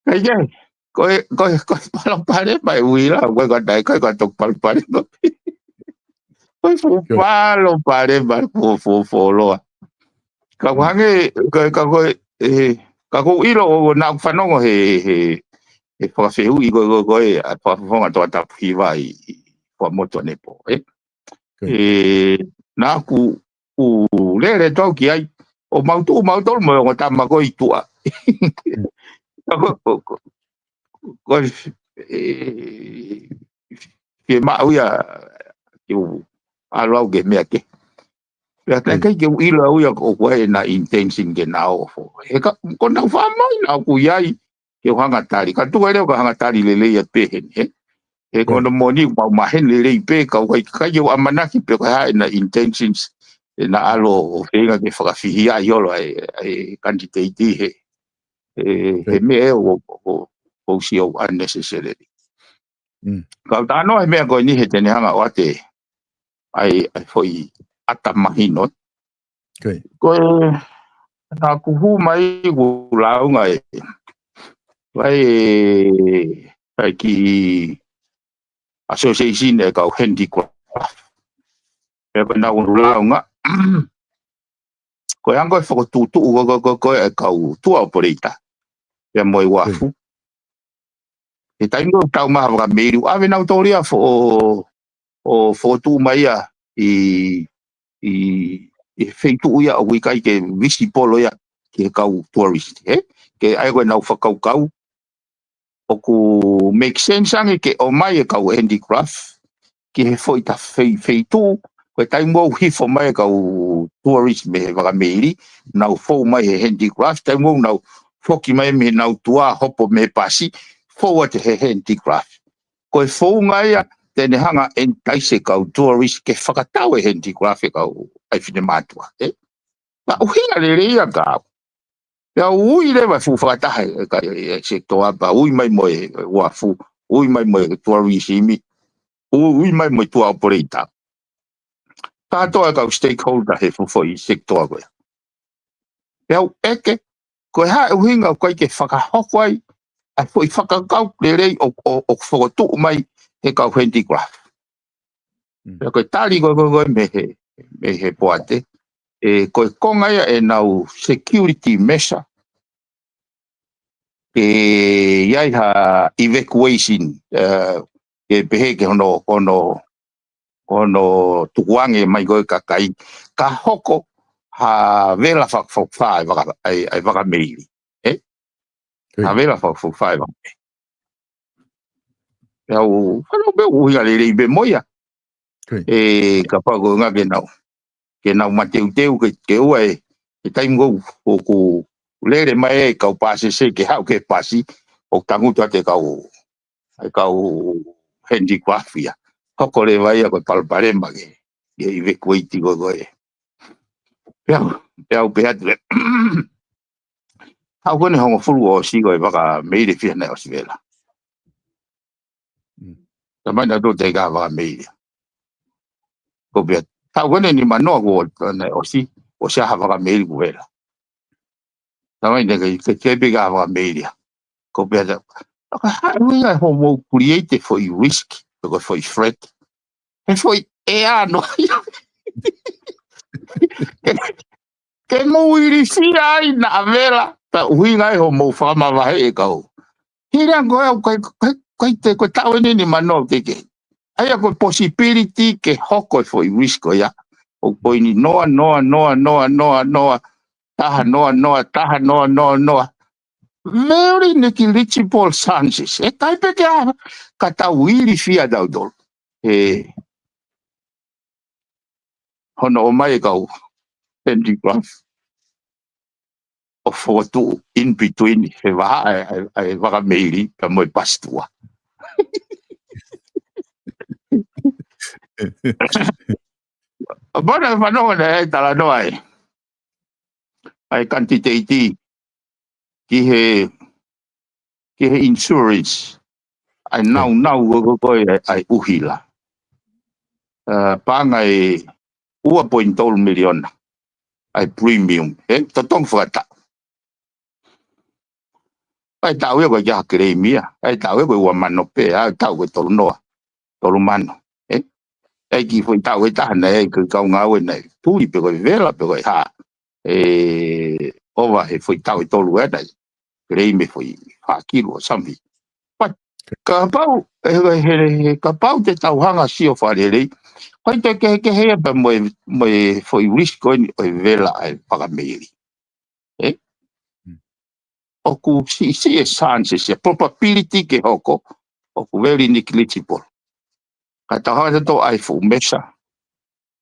kaya ko pale ba uila ko dai ko tok pale ko fu pale ba fu lo ka wange ka ko ilo na fanongo he fa fe u go a fa fonga to ta piva i fa moto ne po na ku le to ki ai o mautu mo ta ma go i tua ko ke ma u ya eu alo ge me ke ya ta ke ilo u ya ko na intention ke na o e ka ko na fa mai na ku yai ke hanga tari ka tu ele ko hanga tari le ya pe e ko no moni ma hen le pe ka ka yo amana ki pe ka na intentions na alo fega ke fa fi ya yo lo e candidate he me o si o unnecessary ka ta no me ko ni he tene hanga o te ai foi ata mahino ko na ku hu mai ku la nga vai ki association e ka handicraft e ko na la nga ko yang ko fo tu ko e ka tu operator e mo wa fu e tai no tau ma ga me ru ave na autoria fo fo tu mai a i feito ia o kai ke visible ia ke ka tourist ke ai ko na fa kau o ku make sense ange ke o mai e ka handicraft ke foi ta feito ko tai mo hi fo mai ka tourist me va meri na fo mai handicraft tai mo na fo ki mai me na tua hopo me pasi fo what handicraft ko fo ngai tene hanga entaise ka tourist ke whakatau e handicraft ka ai fine matua ma uhinga le ia ka ya ui le vai fu whakatahe ka sector ba ui mai mo wa fu ui mai mo tourism ui mai mo tua operator ka toa ka stakeholder he fu foi sector ko ya eke ko ha uhinga ko ke whakahoko ai a foi whakakau le o whakatu mai he ka handicraft ya ko tali ko me he poate ko konga ia e nau security measure ke iai ha evacuation ke pehe ke ono tukuange mai koe kakai ka hoko ha vela whakawhai ai waka meiri ha vela whakawhai waka au whanau be uhinga le be moia ka pago ngā ke nau mateu ke ua e taimgo ku lere mai kau pasi se ke hau ke pasi o tanguta te kau handicraft ia hoko le vai ko palparemba ke evacuate go go e pea pe atu Tau kone hongo fulu o sigo e waka meire fia nei o sivela. Tamai na do te ka waka meire. Ko bea, tau kone ni manoa ko nei o si, o siaha waka meire ku wela. Tamai na ke kebe ka waka meire. Ko bea da, we are homo created for you risk, because for you threat. And for e ano. Ke mo iri fia ai na vela. Ta ui ngai homo whama wahe e kau. Hira koe au kai te koe tau ni mano te ke. Ai koe possibility ke hoko for risk o ya. O koe ni noa. Taha noa. Very negligible chances. E kai pe ke ka tau iri fia dau dol. Hono o mai kau. Pendigraph. O fotu in between. He waha ai waka meiri ka moi pastua. Bona whanonga na e tala noa e. Ai quantitative ki he insurance. Ai nau go ai uhila. Panga e 2.2 million. Ai premium. Totong whata. Ai tau e koe kia kremia. Ai tau e koe ua mano pe. Ai tau koe tolu noa. Tolu mano. Ai ki foi tau e tahana e koe kau ngau e nei. Tui pe koe vela pe koe haa. Ova he foi tau e tolu e nei. Kreme foi whakilo o sambi. Ka pau te tau hanga si o wharerei. Hoi te ke hea pa moe foi risk o vela ai whakameiri. Oku si e chances, probability ke hoko, oku very negligible. Ka tau hanga to ai fu mesa.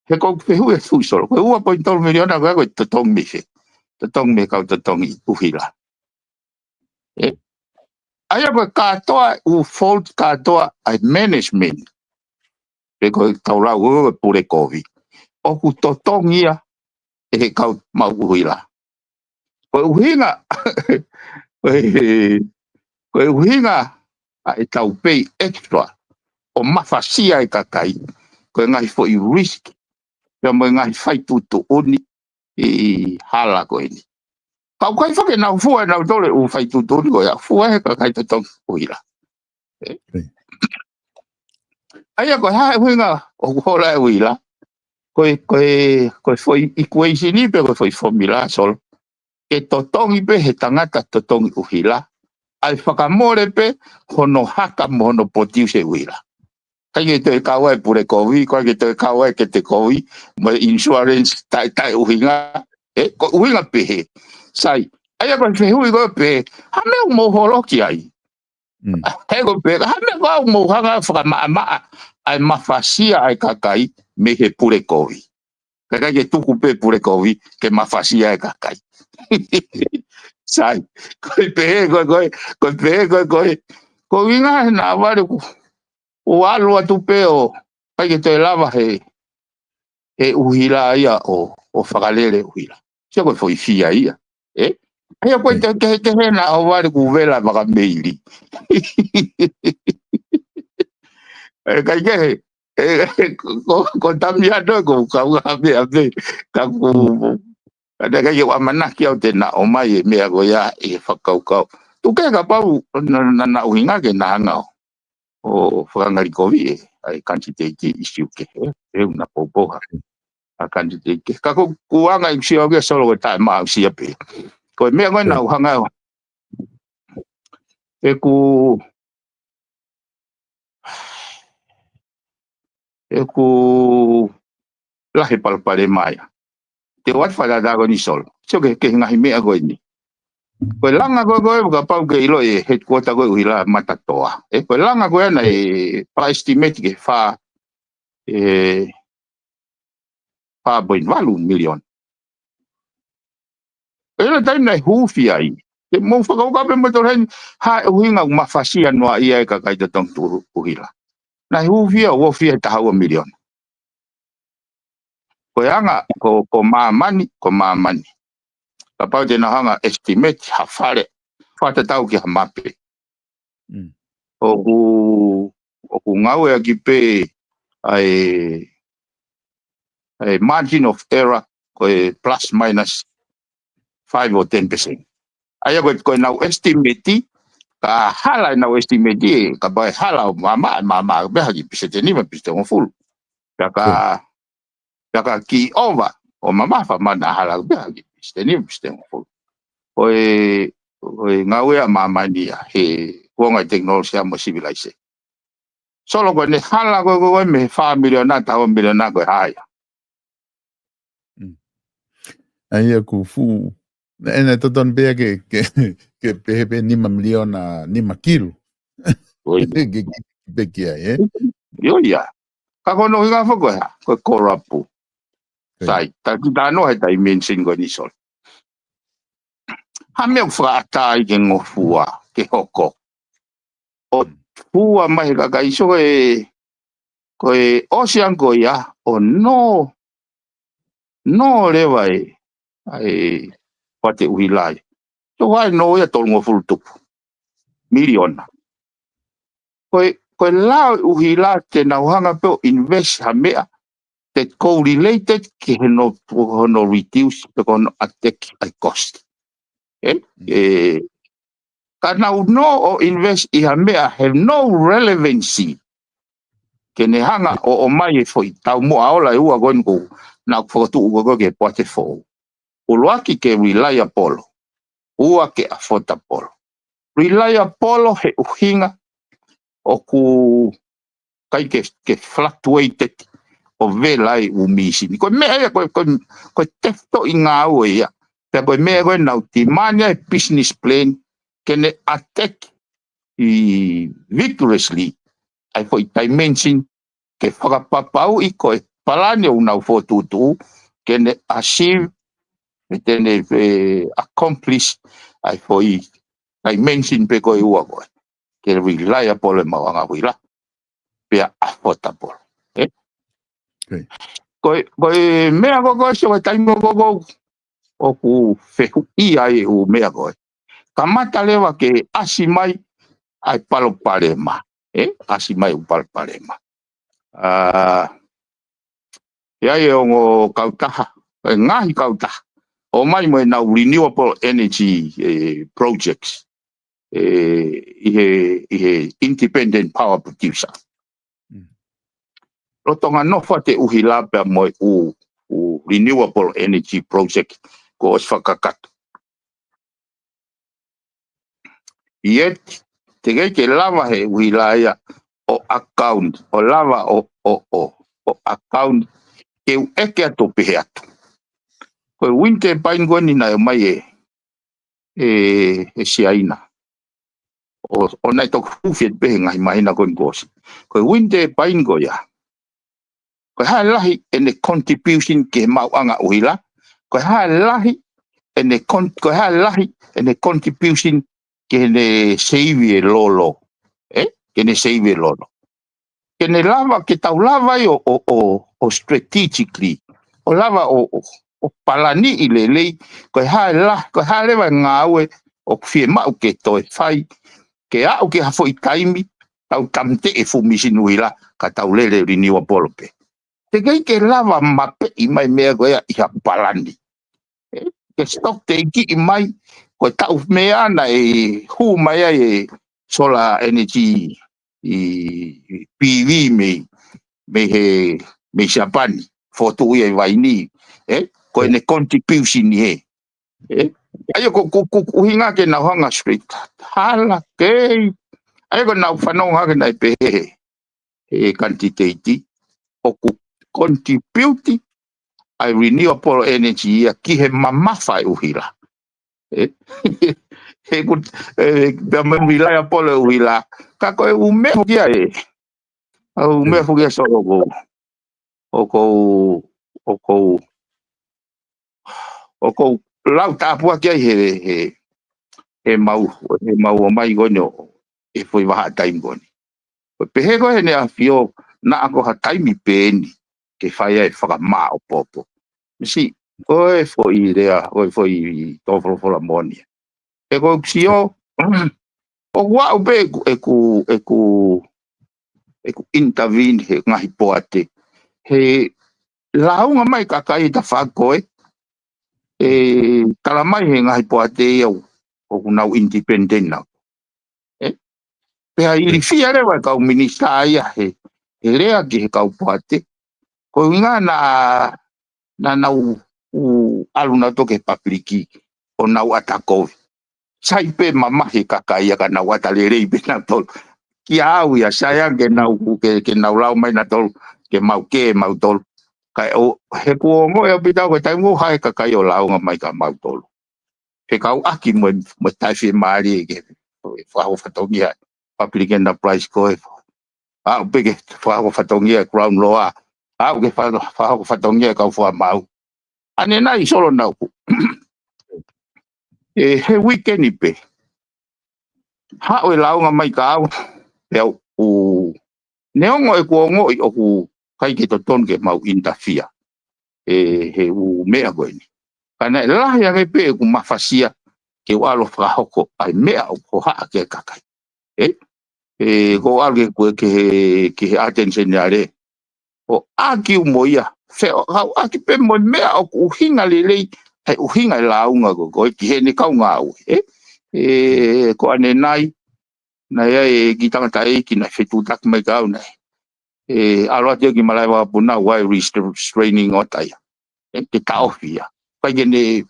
He kou pehu e fusoro. Koe 1.2 miliona koe koe totong me fe. Totong me kau totong i uhila. Aia koe katoa u fault katoa ai management. Pe koe tau lau koe pure kovi. Oku totong ia e kau mau uhila. Koe uhinga. Koe uhinga ai tau pay extra. O mafasia e kakai. Koe ngai fo i risk. Pea mo ngai fai tutu uni i hala koe ni. Kau kai whake nau fua nau tole u fai tutu uni koe a fua he kakai totong uhila. Aia koe hae huinga o kuhora e uhila. Koe foi equation ni pe koe foi formula sol. Ke totongi pe he tangata totongi uhila. Ai whakamore pe hono haka mo hono potiu se uhila. Kai ke te kawa e pure kovi, kai ke te kawa e ke te kovi, mo insurance tai uhinga, ko uhinga pe he. Sai, aia koe whehui koe pe, hame o mo horoki ai. He koe pe, hame koe o mo hanga whakamaa, ai mawhasia ai kakai, me he pure kovi. Kai ke tuku pe pure kovi, ke mawhasia ai kakai. Sai, koe pe, koe winga he na wale ku. O alu atu pe o kai ke te lava he uhila ia o whakalere uhila. Sia koe foi fia ia. Aia koe te he na o wale ku vela waka meiri. Kai ke he. Ko tamiano ko kau hape hape. Kaku. Kada kai wa manaki au te na o mai e mea ko ia e whakaukau. Tu ke ka pau na uhinga ke na hangau. O whakangari kovi e. Ai kanti te ki isiu ke he. E una popoha. A kanti te ke. Kako kuanga i siu ke solo ke tae maa usia pe. Koe mea koe na uhanga. E ku lahe palpare mai. Te wat whakadago ni solo. Sio ke ngahi mea koe ni. Koe langa koe ka pau ke ilo e headquarter koe uhila matatoa. Koe langa koe ana e pa-estimate ke wha 4.8 million. Ela tai nei hufi ai. Te mo whakaukape mo tō rei hae uhinga mawhasia noa ia e kakai te tong tūru uhila. Nei hufi a uofia ta haua million. Koe anga ko mamani. ka pau te na hanga estimate ha fale fata tau ki ha mape o ku ngau e ki pe ai margin of error ko plus minus 5 or 10%. Aya ko na estimate ka hala na estimate ka ba hala mama be ha ki piste ni ma piste on full. Ka ki over o mama fa mana hala be ha ki piste ni piste on full. Oi ngau e mama ni he ko ngai teknologi mo civilization. Solo ko ne hala ko me fa miliona ta miliona ko haya. Ai ku fu ena toton be ke pe ni miliona ni kilo. Oi. Be kia Yo ya. Ka kono hinga foko ya ko korapu. Sai ta no he ta mention ko ni sol. Ha me fra ta i ke ngofua ke hoko. O fua mai ka iso ko ocean ko ya o no le vai ai pate uhilai. So wai no ya tol ngoful tupu. Miliona. Ko la uhila te na hanga pe invest ha mea te co-related ki no reduce pe kono attack I cost. Kana no o invest I ha mea have no relevancy. Ke ne hanga o mai foi tau mo aola ua gon ko na fotu ugo ke pote fo. Uloaki ke reliable. Ua ke affordable. Reliable he uhinga o ku kai ke fluctuated o velai u misi. Ko mea ko tefto I ngā ue ia. Pea ko mea koe nau ti mania business plan kene attack I vigorously ai fo I dimension ke whakapapau I koe palane o nau fotutu kene achieve tene accomplish ai fo I dimension pe koe ua koe. Ke reliable mawanga wila. Pea affordable. Koe mea koe so e taimo koe o ku fehu I ai u mea koe. Kamata lewa ke asi mai ai palo parema. Asi mai u palo parema. Iai o ngō kautaha. Ngahi kautaha. O mai mo na renewable energy projects. Ihe independent power producer. Rotonga no te uhila pe mo u renewable energy project ko os whakakatu. Yet, te ke lava he uhila ia o account, o lava o account ke u eke ato pehe atu. Koe winte paingoni na e mai e siaina. O nai toku hufiet pehe ngai mahina koe ngosi. Koe winte paingo ia. Koe hae lahi ene contribution ke mauanga uhila. Koe hae lahi ene contribution ke ne save lolo. Ke ne save lolo. Ke ne lava, ke tau lava o strategically. O lava o palani I lelei. Koe hae lewa ngā ue o fie mau ke toe whai. Ke au ke hafo I taimi. Tau tamte e fumisin uhila. Ka tau lele renewable pe. Te ke lava mape I mai mea koe I ha palani. Ke stock te iki I mai. Koe tau mea na hu mai solar energy PV me Japani. Foto ia waini. Koe ne contribution ni he. Ayo ko uhinga ke na hanga street. Hala ke. Ayo ko na whanonga ke na pehe. Quantity. O ku contribute ai renewable energy ia ki he mamawhai uhila. He ku reliable uhila. Ka koe ume hukia ume hukia so o ko lau tāpua kia he mau o mai gono e foi waha taim goni. Pehe koe ne a fio na ako ha taimi pēni ke whaia e whakamā o popo. Misi, Oi foi rea, oi foi tofolo moni. E ko sio o wa o be e ku intervene he ngahi poate. He launga mai kakai ta whakoe. Kala mai he ngahi poate au o kunau independent na. Pea iri fia rewa kau minista aia he rea ki he kau poate. Ko inga na nau aluna toke papliki o nau atakovi. Sai pe mamahi kakai ka nau atalere pe na tol. Ki au ya sayang ke nau ke nau lau mai na tol ke mau tol. Kai o he ko mo e pita ko tai mo hai kakai o lau nga mai ka mau tol. He kau aki mo tai fi mari ke fa o fatongia public enterprise ko a big fa o fatongia ground law a ke fa o fatongia ka fa mau. Ane nai solo nau. He weekend ipe. Ha o lau nga mai ka au. Peo o neongo e kuongo i oku kai ke to ton ke mau interfere. He u mea koe ni. Kana e lahi a pe ku mafasia ke walo whakahoko ai mea o ko haa ke kakai. Ko alge koe ke he attention ya re. O aki umoia. Feo hau aki pe mo mea o ku uhinga lelei ai uhinga launga ko ki he ne kau ngau. Ko ane nai na ia ki tangata ki na whetu tak mai kau nei. Aloa te ki malai wa puna wai restraining o tai. Te taofia. Pai gene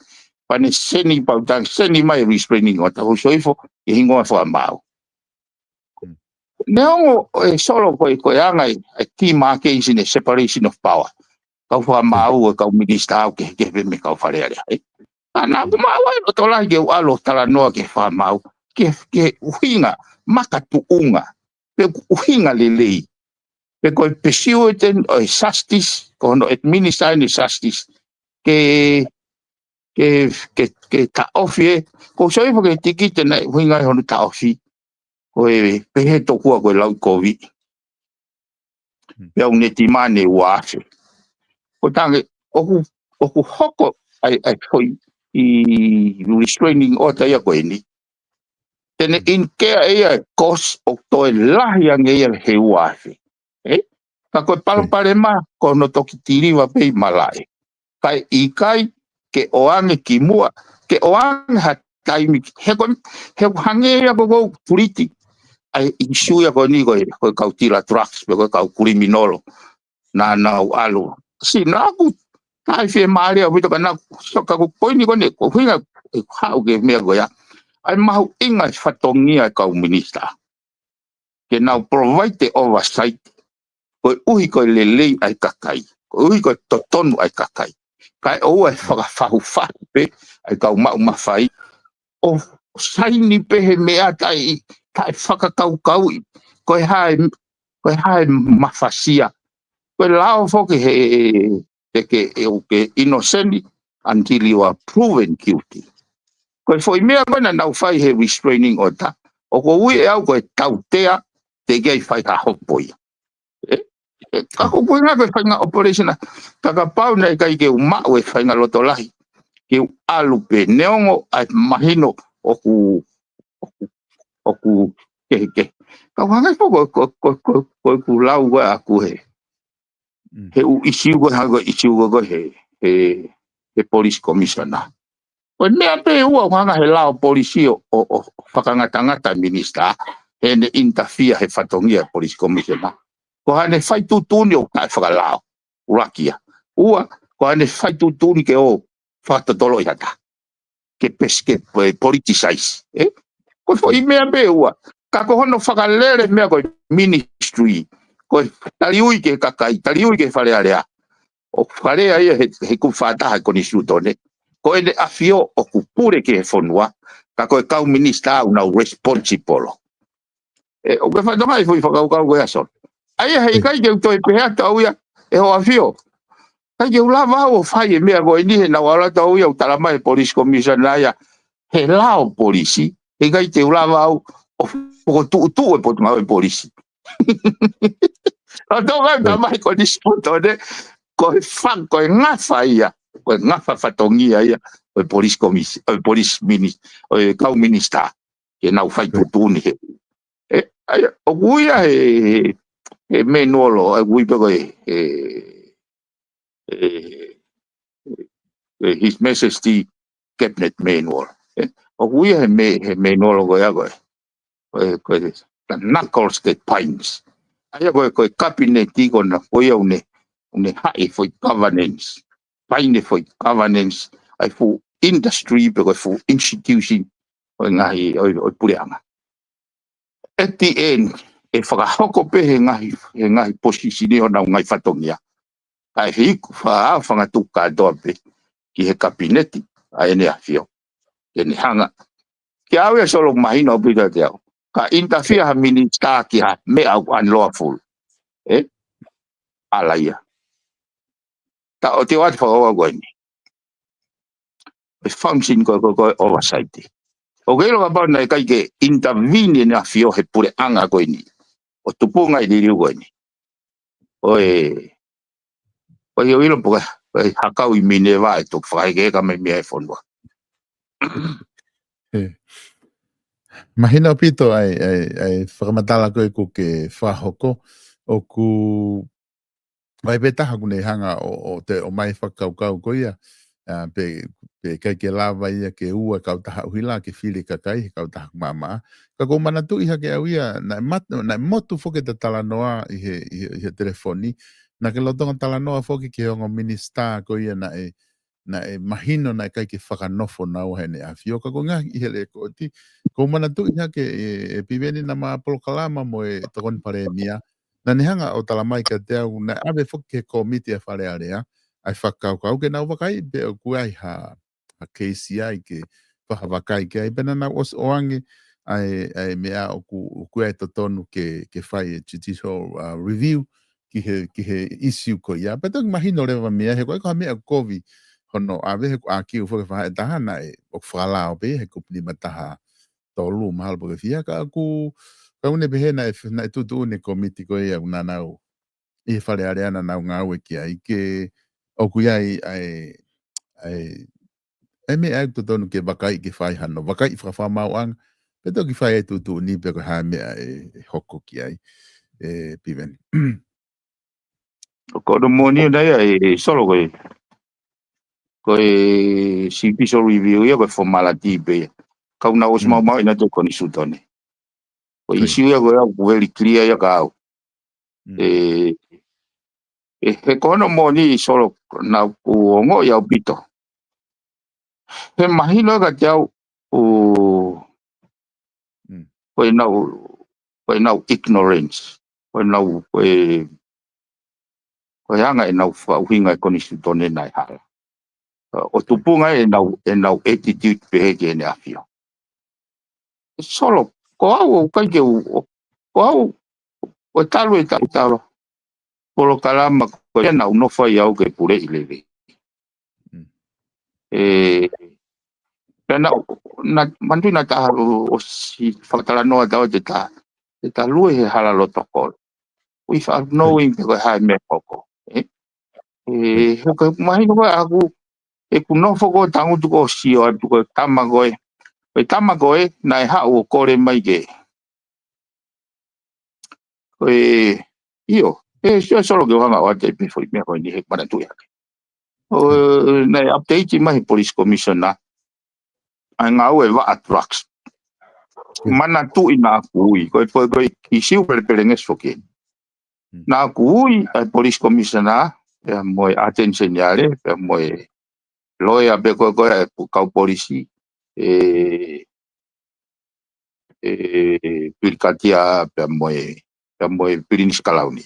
pane seni pautang seni mai restraining o tau soifo e hingoa fo amau. Neongo solo koe angai key markings in a separation of power. Kau fo amau kau minister ke me kau whare area. Ana kumawa o tola ke alo tala noa ke wha amau. Ke uhinga makatuunga. Pe uhinga lelei. Pe koe pursuant o justice, kono administer ni justice, ke ta ofie, ko soifo ke tiki tena huinga honu ta ofi, koe pehe tokua koe lau kovi. Pea uneti mane uafe. Ko tange, oku hoko ai foi i restraining order ia koe ni. Tene in kea ea kos o toe lahi ange ea he uafe. Ka koe palopare ma, kono toki tiriwa pei malai. Kai ikai ke oange ki mua, ke oange ha taimi, he hange ea koko puriti, ai isu ia koe ni koe kautila drugs, koe kau kriminolo, na nau alu. Si naku, tai fie maari au vito ka naku, so ka ku poini kone, ko huinga hau ke mea koe ya, ai mahu inga fatongia kau minista. Ke nau provide the oversight, koe uhi koe lelei ai kakai, koe uhi koe totonu ai kakai. Kai o e whakafahu pe, ai kau mau mawhai, o saini pe he mea tai whakakau koe hae mafasia, koe lao foke ke innocent until you are proven guilty. Koe foi mea koe na nau whai he restraining order, o ko ui e au koe tautea te gei whai ka hopoia. Kako koe ngā koe whai ngā operation kakapau nei kai ke umau e whai ngā loto lahi. Ke alu pe neongo ai mahino oku ke. Kau hangai po koe ku lau koe aku he. He u isiu koe hango isiu koe he police commissioner. Koe mea pe ua hanga he lao polisi o whakangata minister. He ne interfere he whatongia police commissioner. Ko hane whai tutuni o kai whakalao. Urakia. Ua, ko hane whai tutuni ke o whakatotolo i hata. Ke peske politicize. Ko foi mea pe ua. Kako hono whakalere mea koe ministry. Koe taliui ke kakai, taliui ke whalearea. O wharea ia he ku whataha koni siutone. Koe ne afio o kupure ke he whonua. Kako e kau minister au nau responsible. O ke whatonga i fui whakaukau koe ason. Aia hei kai ke utoi pehea tau ia e ho afio. Kai ke ulawa o whai e mea koe ni he na wala tau ia utalama e police commissioner ia. He lao polisi. Hei kai te ulawa au o tu e potu mau e polisi. O tō kai tamai ko ni spotone ko e whang ko e ngawha ia. ko ngafa fatongi ia o police commission o police minister o kau minister ke nau fai tutuni he ai o guia he menolo ai gui pe his majesty cabinet manual o guia he menolo go ia ko knuckles the pines ai ko cabinet ko na ko ia une hai for governance paine for governance ai fu industry pe fu institution o ngai o pureanga at the end e whakahoko pe he ngahi posisini o na ngai whatongia ai hiku whanga tuka doa pe ki he kabineti a ene a fio e ni hanga ki awe solo mahina o pita te au ka interfere ha minister ki ha me au unlawful alaia ta o te watu whakawa koe ni e function koe oversight o kero ka pau na e kai ke intervene na fio he pure anga koe ni o tupunga i diriu koe ni oe ilo puka hakau i mine wa e tuk whakai ke ka me mea e whonua Mahina pito ai whakamatala koe ko ke whahoko o ku vai petaha kune hanga o mai whakaukau ko ia pe kai ke lava ia ke ua kau taha uhila ke whili kakai kau taha mama ka ko manatu iha ke au ia na motu foke ta talanoa i he telefoni na ke lotonga talanoa foke ke ongo minister ko ia na e mahino na kai ke whakanofo na o hene a fioka ko ngā i hele ko ti ko manatu iha ke e piveni na maa polokalama mo e tokon pare mia na nehanga o talamai ka te au na ave foke ke komiti a whare area ai whakau ke nau wakai pe o kuai ha KCI ke whahawakai ke ai pena na os oange ai mea o kuai totonu ke whai judicial review ki he issue ko ia pe tōki mahino rewa mea he koe koha mea kovi hono ave he aki u whake whaha e taha na e o whala o pe he kupini mataha tolu mahal po ke fia ka aku ka une pehe na e tutu une komiti ko ia una nau i whare areana nau ngau e ki ai ke o kuia ai me ai tonu ke wakai ke whai hano wakai whawha mauang pe toki whai e tutu ni pe ko ha me e hoko ki ai e piven ko do moni na ia e solo ko e CPC review ia ko formality pe kau na os mau ina to koni sutone ko issue ia ko very clear ia ka he kono moni solo na uongo ia pito he mahino ka tau ko nau ignorance ko hanga e nau whauhinga e koni sutone nai hala o tupunga e nau attitude behavior ne afio solo ko au kai ke ko au o talo polo kalama ko ia nau no fai au ke pure ilele na mandu na ta o si fatala no da o te ta lui he hala lo toko without knowing ko ha me koko ko mai no aku e kuno foko tangu tu ko si o tu ko tamagoe na ha o kore mai ke io solo che vanga o te pe foi me ko ni he para tu ya na update mai police commissioner nga o va attracts mana tu ina kui ko i siu per nges foke na kui police commissioner mo attention yale mo lawyer be ko ka police pilkatia pe mo Prince Kalauni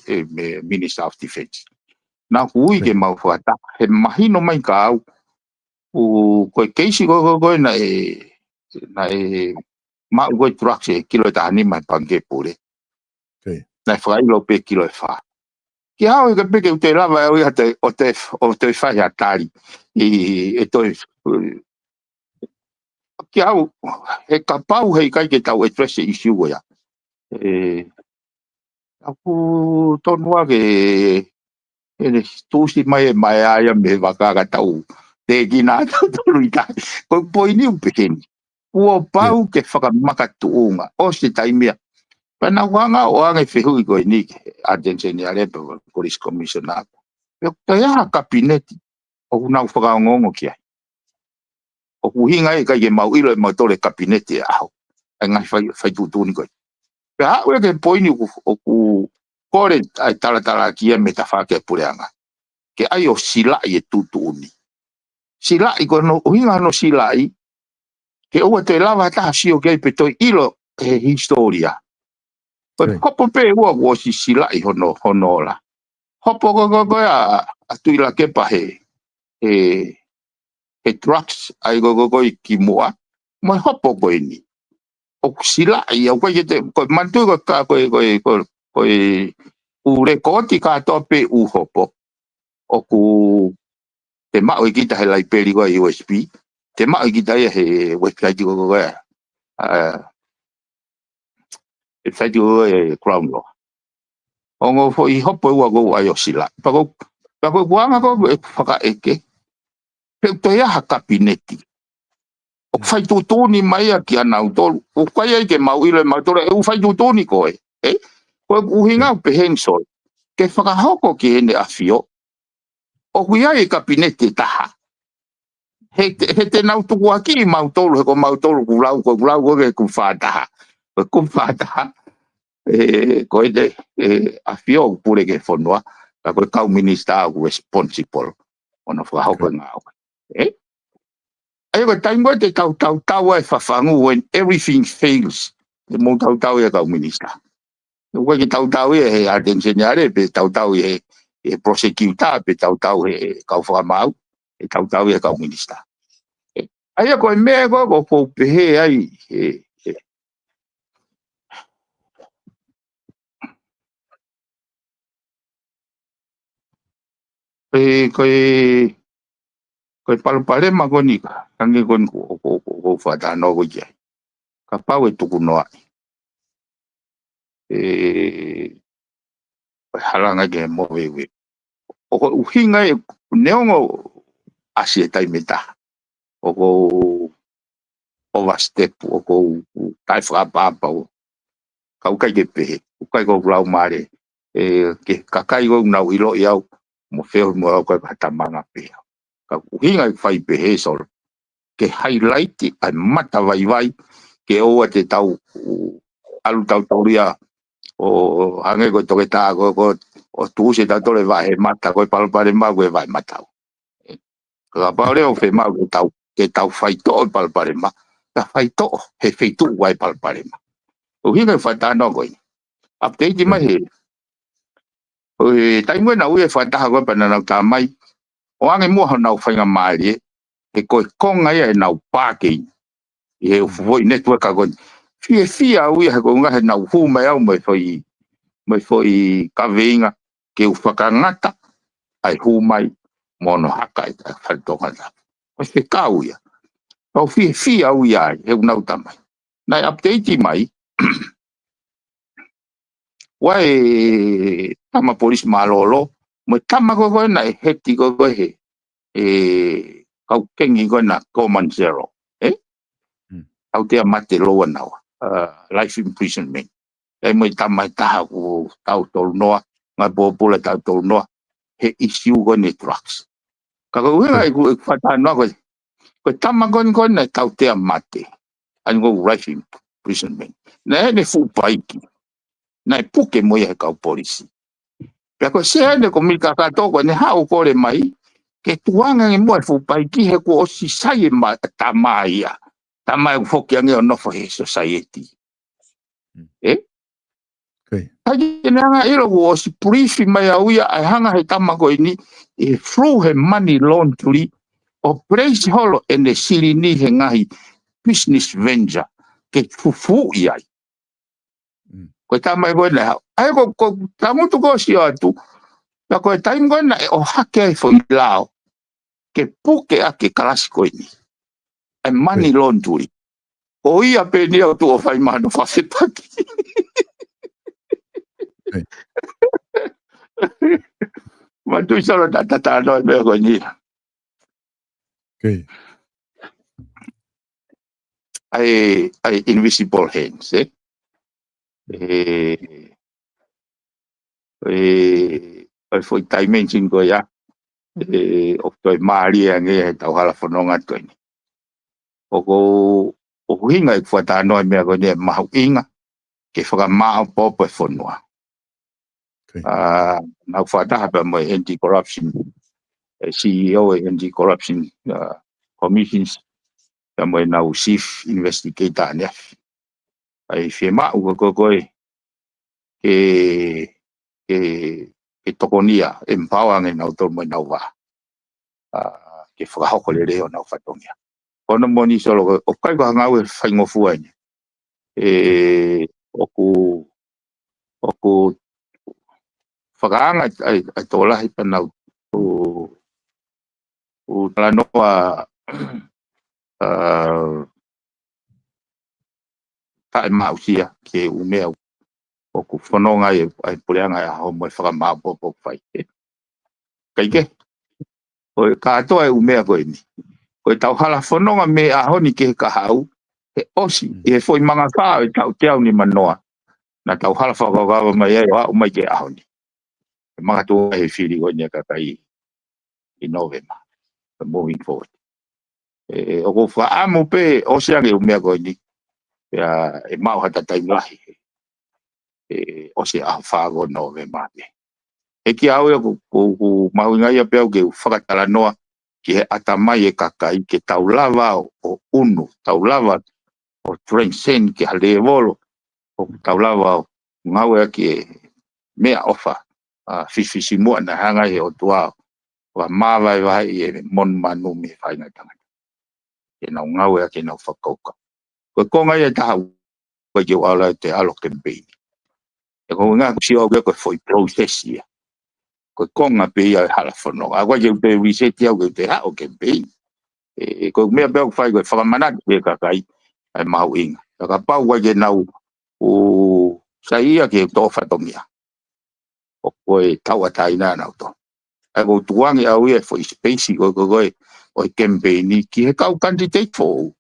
Minister of Defense na kui ke mau fata he mahino mai ka o ko keisi go na ma go truck se kilo ta ni mai pange pure na fai lo pe kilo fa ki hao ke pe ke te lava o te fa ya tali e to ki hao he kapau he kai ke tau address issue go ya aku tonua ke ele tu si mai ai me vaka ka tau te gina tolu ita ko poini upekeni ua pau ke whakamakatuunga o se taimia pana wanga o ange whihui ko ini Argentina lepe police commissioner yo ya kabineti o kuna whakaongongo kia o kuhinga e kai mau ilo mau tole kabineti aho ngai fai tutuni ko pe ha o ke poini o ku kore ai tala kia metafake pureanga ke ai o sila e tutuni sila i ko no hinga no sila i ke o te lava ta si o ke pe to ilo historia ko hopo pe o si sila i hono la hopo go a tuila ke pa he trucks ai go i ki moa mo hopo ko ni o sila i o ko te ko mantu ko ka ko u rekoti ka to pe u hopo o ku te mao i kita he lai peri ko i USB te mao i kita he website ko e whai e Crown Law. O ngō fo i hopo ua go ai o sila. Pako kuanga ko e whaka eke. Peo te aha kabineti. O whai tūtūni mai a ki ana utolu. O kai ai ke mau ilo e mau tōra e u whai tūtūni koe. Koe uhinga u pehensoi. Ke whakahoko ki hene a fio. O kui ai e kabineti taha. He te nau tuku aki i mau tolu. He ko mau tolu kulau koe ku whātaha. Ku whātaha. Koe te a fio pure ke whanua. Ka koe kau minista au responsible. Ona whakahoko ngāo. Ai ko taingo te tau e whawhangu when everything fails. Te mō tau e kau minista. Koe ke tau e he Argentina pe tau e he prosecutor pe tau e kau whakamau. E tau e kau minista. Ai koe mea ko poupehe ai koe palapalema ko ni ka. Kange kon ko whatano ko kia. Ka pau e tuku noa. Halanga ke mowewe. O ko uhinga e neongo asi e taimeta. O ko overstep. O ko tai whakapapa o. Ka ukai ke pehe. Ukai ko lau mare. Ke kakai ko nau ilo iau. Mo wheo mo au koe patamanga pehe. Ka uhinga e whai pehe sol. Ke highlight ai mata vai ke oa te tau alu tau ria o hange ko toke tā ko o tūse tau tole vai he mata koe palapare mau e vai matau. Ka paure o whe mau ke tau whaito o palapare ma. Ka whaito he whaitu wai palapare ma. O hinga e whaitano koe. Update mai he. O he taimwe na ue whaitaha koe pananau tā mai. O ange mua nau whainga maari e koe konga ia e nau pākei. I he ufoi network a koe. Fia ui he koe ngahe nau hume au mai foi kaweinga ke ufakangata ai humai mono haka i ta whatonga ta. Koe se kau ia. Pau fia ui ai he unau tamai. Nai update mai. Wai tama polis malolo. Mo tama koe na e heti koe he. Kau kengi koe na Command Zero. Au te mate loa nawa. Life imprisonment. E mo tamai taha ku tau tolu noa. Ngai popula tau tolu noa. He issue koe ne drugs. Kako uenga i whatanoa koe. Koe tama koe na tau te mate. Ani koe life imprisonment. Na e ne fupaiki. Na e puke mo ia he kau polisi. Pea koe se ane ko mika kato koe ne hao kore mai. Ke tuanga nge mo e fupaiki he ko osi saie tamai ia. Tamai ufoki ange o nofo he society. Hagi nanga ilo o si briefing mai au ia ai hanga he tamako ini e through he money laundry o place holo ene siri ni he ngahi business venture ke fufu iai. Koe tamai koe na hao. Ai ko tamutu ko si atu. Na koe taim koe na o hake ai fo ilao. Ke puke ake kalasiko ini. Ai money laundry. O ia pe ni au tu o fai mano whawhetaki. Ma tu solo tata no e mea koe ni. Okay. Ai invisible hands, ai foi dimension ko ya. O toi maria nge tau hala fononga toi. O hinga I fuata no me ko ne mau inga ke whaka maa popo fonua. Okay. Na fuata hapa mo anti-corruption CEO anti-corruption commissions ya mo na chief investigator ne. Ai fema u ko ke tokonia empowering na to mo na wa. Ke whakahoko le reo na whatongia. Kono moni solo o kai ko hanga we whaingo fuani. Oku whakaanga ai tōla hi panau o tala noa tae mausia ke umea oku whanonga ai pureanga ho mo whakamau popo whai. Kaike? Koe katoa umea koe ni. Koe tau hala whanonga me ahoni ke kahau he osi he foi manga whao tau teau ni manoa. Na tau hala whakagawa mai e wa umai ke ahoni. Mga tua he whiri koe ni kakai I November. Moving forward. O ko whaamu pe oseange umea koe ni. E mau hata taimlahi. O se a whaago November. E ki au e ku mahuinga ia peo ke whakatala noa ki he atamai e kakai ke taulava o unu. Taulava o transcend ke hale volo. O taulava o ngau e ki mea ofa. Fifisi mua na hanga he o tuao. Wa mawai wai e mon manu me whainga tanga. Ke nau ngau e ke nau whakauka. Koe konga e taha koe ke wala te alo campaign. E koe ngā kusi au koe foi process ia. Koe konga pe ia hala whanonga. A koe ke te reset iau koe te hao campaign. Koe mea peo whai koe whakamanat pe kakai. Ai mahu inga. Ka pau koe ke nau o sa ia ke tō whatongia. O koe tau ataina nau tō. Ai ko tuangi au ia foi spacey koe o campaign ki he kau candidate for.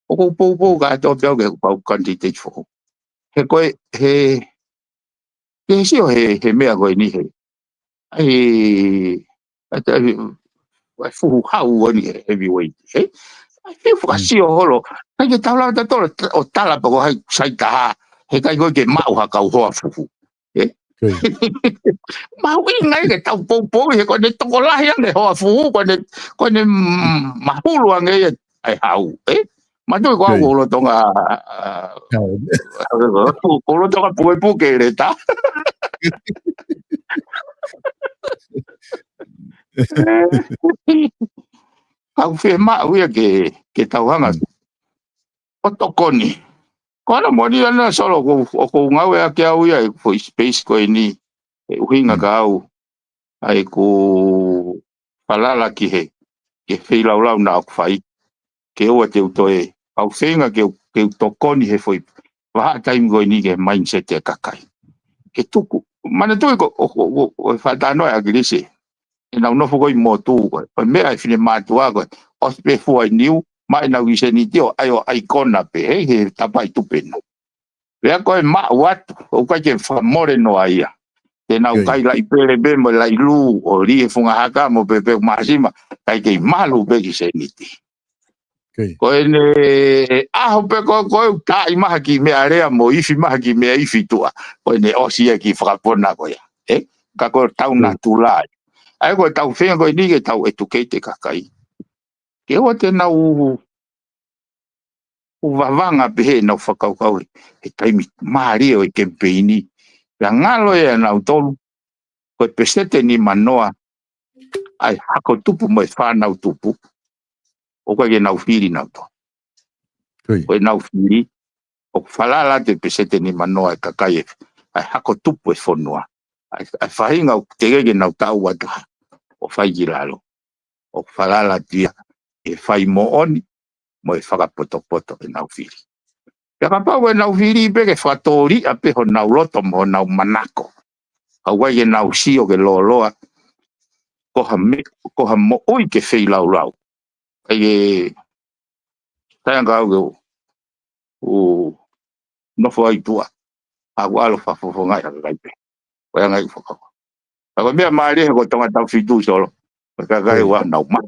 O ko pou ka to peo ke kau candidate for. He koe he si o he mea koe ni he. Ai fuhu hau ni heavyweight. He si o holo. Ai ke tau lau tato o tala pa ko hai saitaha. He kai koe ke mau ha kau hoa fuhu. Mau ingai ke tau pou he koe ne toko lahi ane hoa fuhu koe ne mahulu ange ai hau. Matu ko au lo tonga ko tonga pu ke le ta. Au fe ma uia ke tau hanga. O tokoni. Kono moni ana solo ko ngau e ke au ia ko space ko ni uhinga ka au ai ko palala ki he ke fei lau na ku fai ke o te utoe au feinga ke tokoni he foi wa time go ni ke mindset e kakai ke tuku mana tu ko o falta no a grise e na no foi mo tu ko me ai fine matua ko o pe foi new mai na wise ni tio ai icona pe he tapai tu peno ve ko ma wat o ka ke fa more no ai te na kai lai pele be mo lai lu o ri funga haka mo pe masima kai ke malu pe ki se ni ti ko ene pe ko ta imaha ki me area mo ifi maha ki me ifi tua ko ene osia ki frapona ko ya ka ko tau natural ai ko tau fe ko ni ke tau educate kakai ke o te na u vavanga pe na fakau e taimi mari o campaign la ngalo e na tolu ko pesete ni manoa ai hako tupu mo fa na tupu o ko ke na fili na to ko na fili o falala te pesete ni manoa kakai ai hako tupu e fonua ai fainga o te ge na tau wata o fai giralo o falala dia e fai mo oni mo e faka poto e na fili ya papa we na fili be ke fatori a pe ho na loto mo na manako au ye na usio ke loloa ko ha mo oi ke fei lau Ai tanga o no foi tua. Agora lo fa fo ngai ngai pe. Wa ngai fo ka. Agora me mari ko tonga tau fitu solo. Ka gai wa na ma.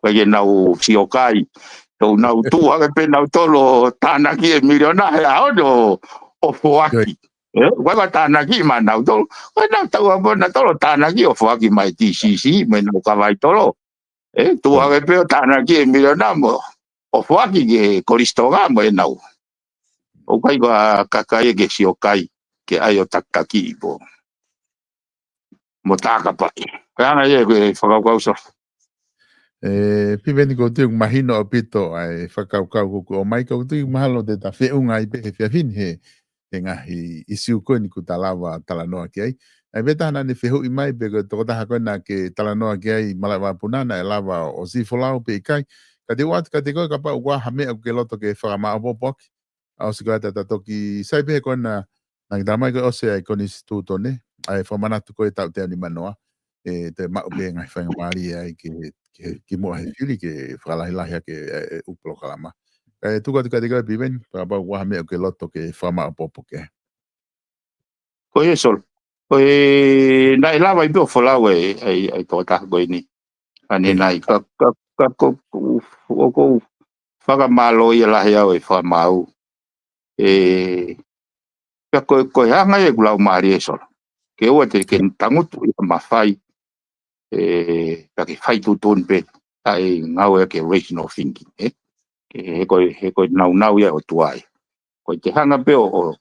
Ka ye na o siokai. To na tu ha pe na tolo tana ki e miliona ha o foaki. Wa ka tana ki ma na tolo. Wa na tau wa na tolo tana ki o foaki mai ti si me no ka vai tolo. Tu ha pe tana ki e miliona mo. O foaki ke koristoga mo e na. O kai ga kakai ke siokai ke ai o takaki po mo taka pa kana ye ke whakakausa Piveni ko tu mahino apito ai whakaukau ko o mai ko tu mahalo de ta whiunga i pe he whiawhin he ngahi isiu ko ni ku talawa talanoa ki ai. Ai beta hana ni whihu i mai pe ko toko taha koe na ke talanoa ki ai malawa punana e lava o si folau pe i kai. Ka te wat ka te koe ka pa ua hame au ke loto ke whakama apopok. Au si koe tata toki sai pe koe na ki tamai koe ose ai koni situto ne. Ai whamanatu koe tau te ani manoa. Te mau pe ngai whainga maari ai ki mua he whiri ke whakalahilahi ke upolo kalama. Kai tuka te koe piven, pa ua hame au ke loto ke whama apopok e. ko ye sol ko e nai lava i po folau ai to ta ko ni ane nai ka ko ko whakamalo i la hea e whamau ka ko hanga e gulau maari e sol ke ua te ke tangutu i mawhai ka ke whai tutun pe ai ngau e ke rational thinking he ko nau ia o tuai ko te hanga pe o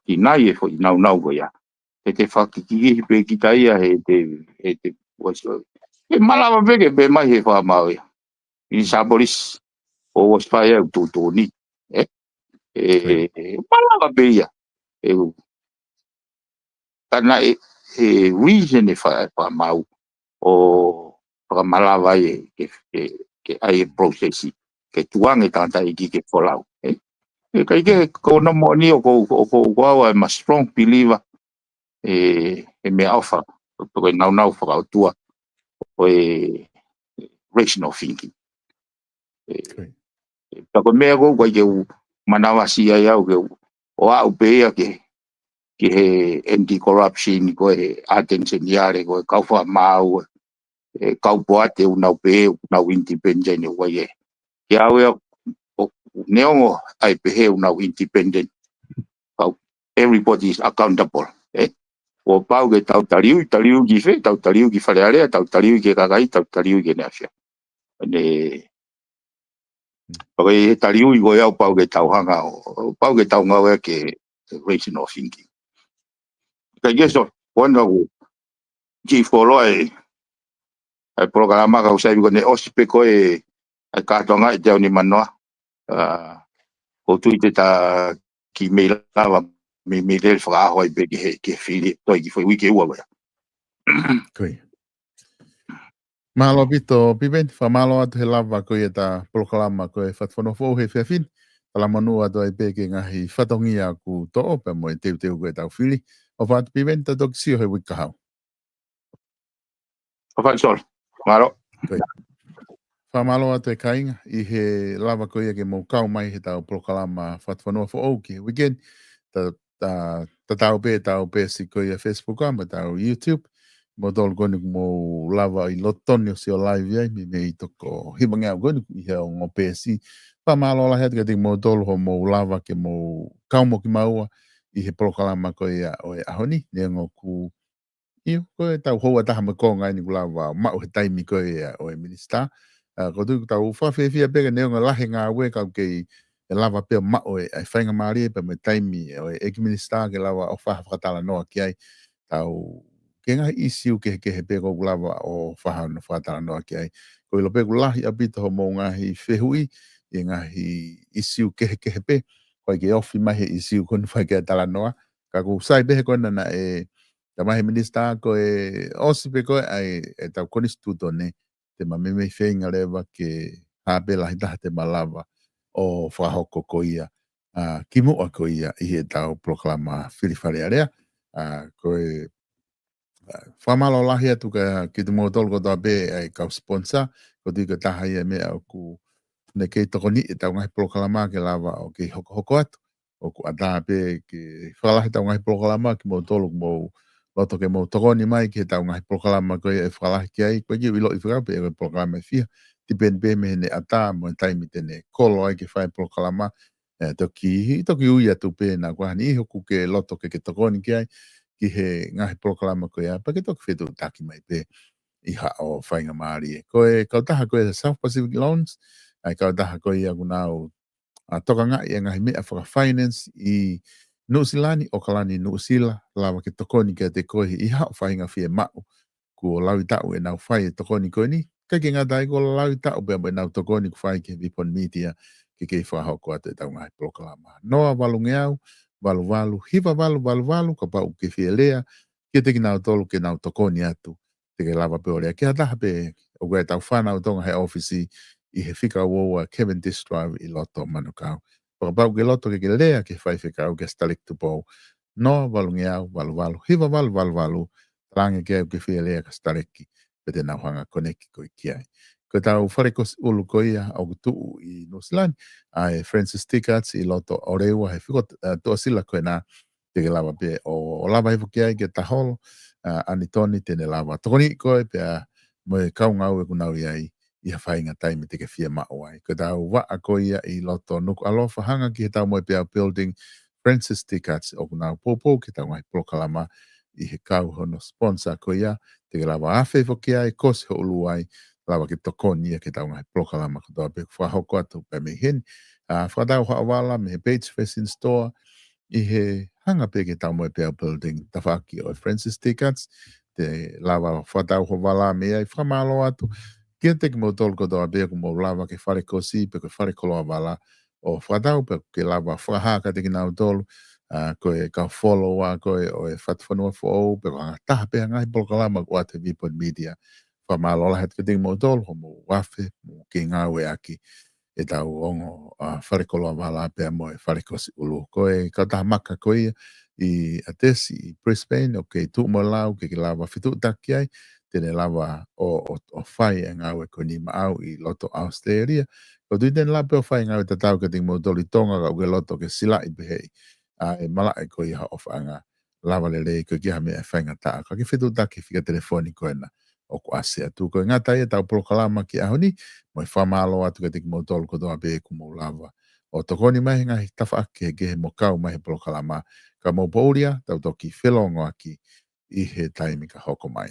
tinai e fo nau go ia te whakikiki pe ki tai he te waso e malawa pe ke pe mai he wha mau ia i saboris o was whai au tutuni malawa pe ia kana reason e wha mau o whakamalawa ke ai processi ke tuange tanta i ki ke wholau kai ke ko no mo ni o ko I'm a strong believer me alpha ko nau fa tua o rational thinking ta ko me ko ke manawa si ai au ke o au pe ke anti corruption ko attention yare ko ka fa mau ka po ate una pe una independent o ye ya we neongo ai pe una independent everybody is accountable o pau ke tau taliu ki fe tau taliu ki fale ale tau taliu ki kakai tau taliu ki nafia ne porque taliu i go ya pau ke tau hanga o pau ke tau ngau ke rational thinking ka yeso wanda go ki folo ai programa ka usai go ne ospe ko ka tonga te ni manoa o tu te ta ki me lava me del fra ho be ke fili to ki foi wiki ua Koi. Mahalo pito piven, whamalo atu he lava koe ta proklama koe whatwhano fōu he whiawhin. Tala manu atu ai peke ngahi whatongia ku to'o pe mo e teu koe tau whiri. O whatu piven ta toki sio he wikahau. Papa sol maro Koi. Whamalo atu e kainga i he lava koe ke mo kau mai he tau proklama whatwhano fōu ki weekend. Ta tau pe si koe Facebook ama tau YouTube. Mo tolu koni mo lava i lotoni o si o live ai, mi mei toko himangi au koni i heo ngō pēsi. Pa malo la hea tika mo tolu ho mo lava ke mo kaumo ki maua i he prokalama ko ia o e ahoni, ne ngō ku iyo, ko e tau hoa taha me konga ni ku lava mau he taimi ko ia o e minista. Ko tu tau whawhewhia peka ne ngō lahe ngā ue kau kei e lava peo mau e ai whainga maari e pa me taimi o e eki minista ke lava o whakatala noa ki ai tau ke ngai isiu ke he peko lava o whaha no whatara noa ki ai. Ko ilo peko lahi apita ho mo ngahi whehui, e ngahi isiu ke he pe, ko ke ofi mahi isiu koni whai ke tala noa. Ka ku sai behe kona na ka mahi minista ko osi pe koe ai tau konistituto ne, te ma meme whenga lewa ke hape lahi taha te malava o whahoko ko ia. Ki mua ko ia i he tau proklama whiriwhare area. Ko Whamalo lahi atu ki te mōtolo ko tā bē ai kau sponsor, ko tui ka taha ia mea o ku ne kei toko ni e tau ngahi polokalama ke lava o kei hoko atu. O ku ata bē ki whakalahi tau ngahi polokalama ki mōtolo ku mō loto ke mō tokoni mai ki tau ngahi polokalama koe e whakalahi ki ai, koe ki wilo i whakaupe e koe polokalama e fia. Ti ben bē me ne ata mo e taimi tene kolo ai ke whai polokalama, toki ui atu pē na kua hani iho ku ke loto ke tokoni ki ai, ki he ngahi polokalama koe a, pa ke toki whetu taki mai pē i ha o whainga maari e. Koe kautaha koe South Pacific Loans, ai kautaha koe i aguna o toka ngai e ngahi mea whaka finance i Nusilani o kalani Nusila, lawa ke tokoni ke te koe i ha o whainga fie mau, ku o lawi tau e nau whai e tokoni koe ni, kai ke ngata i ko lawi tau bea nau tokoni ku whai ke Vipon Media, ke kei whahoko atu e tau ngahi polokalama. Noa walu ngeau, walu, hiva walu, ka pau ke fie lea, ke te ki nau tolu ke nau tokoni atu, te ke lava pe orea. Ke hataha pe o koe tau whanau tonga he ofisi i he whika uoa Kevin Dish Drive i loto manukau. Pakapau ke loto ke lea ke whai whikau ke stalik tupo. No walu ngeau, walu, hiva walu, rangi ke au ke whia lea ka stareki, pe te nau hanga koneki ko i kiai. Ko tau whareko ulu ko ia au kutuu i Nusilani, ai Francis Tickets i loto orewa he whikot toa sila koe nā, te ke lava pe o lava hefu ki ai ke taholo, anitoni tene lava tokoni koe pe mo e kaungau e kunau iai i ha whainga taimi te ke fia mao ai. Ko tau waa ko ia i loto nuku alofa hanga ki he tau mo e pia building Francis Tickets o kunau popo ki tau ngai polokalama i he kau hono sponsor ko ia te ke lava awhi fo ki ai kosi ho ulu ai lava ki tokoni ia ke tau ngai polokalama ko toa pe whahoko atu pe me hen. Whakatau haawala me he page facing store i he hanga pe ke tau mo e pia building tawhaki o Francis Tickets te lava whatau ho wala me ai whamalo atu kia te ki mo tolu ko toa bea ko mo lava ke whare kosi pe ko whare koloa wala o whatau pe ke lava whahaka te ki nau tolu ko e ka follow a ko e o e whatwhanua fo pe ko hanga taha pe ngai polokalama ko ate Vipon Media whamalo la het ke te ki mo tolu ho mo wafe mo ke ngau e aki e tau ongo whare koloa wala pe mo e whare kosi ulu ko e ka taha maka ko ia i Atesi, i Brisbane, o ke tu mo lau, ke lava fitu taki ai, tene lava o whai e ngau e koni maau i loto Australia. Ko tui tene lape o whai ngau e tatau ka tingi mo doli tonga ka uke loto ke sila i behei. E mala e ko i ha o whanga lava le rei ko ki ha mea whainga taa. Ka ki fitu taki whika telefoni ko ena o ko ase atu. Ko ngata ia tau polokalama ki ahoni, mo i whamalo atu ka tingi mo doli ko toa be ku mo lava. O tokoni mai ngahi tawha ake ke he mo kau mai polokalama ka mo pauria tau toki whelongo aki i he taimi ka hoko mai.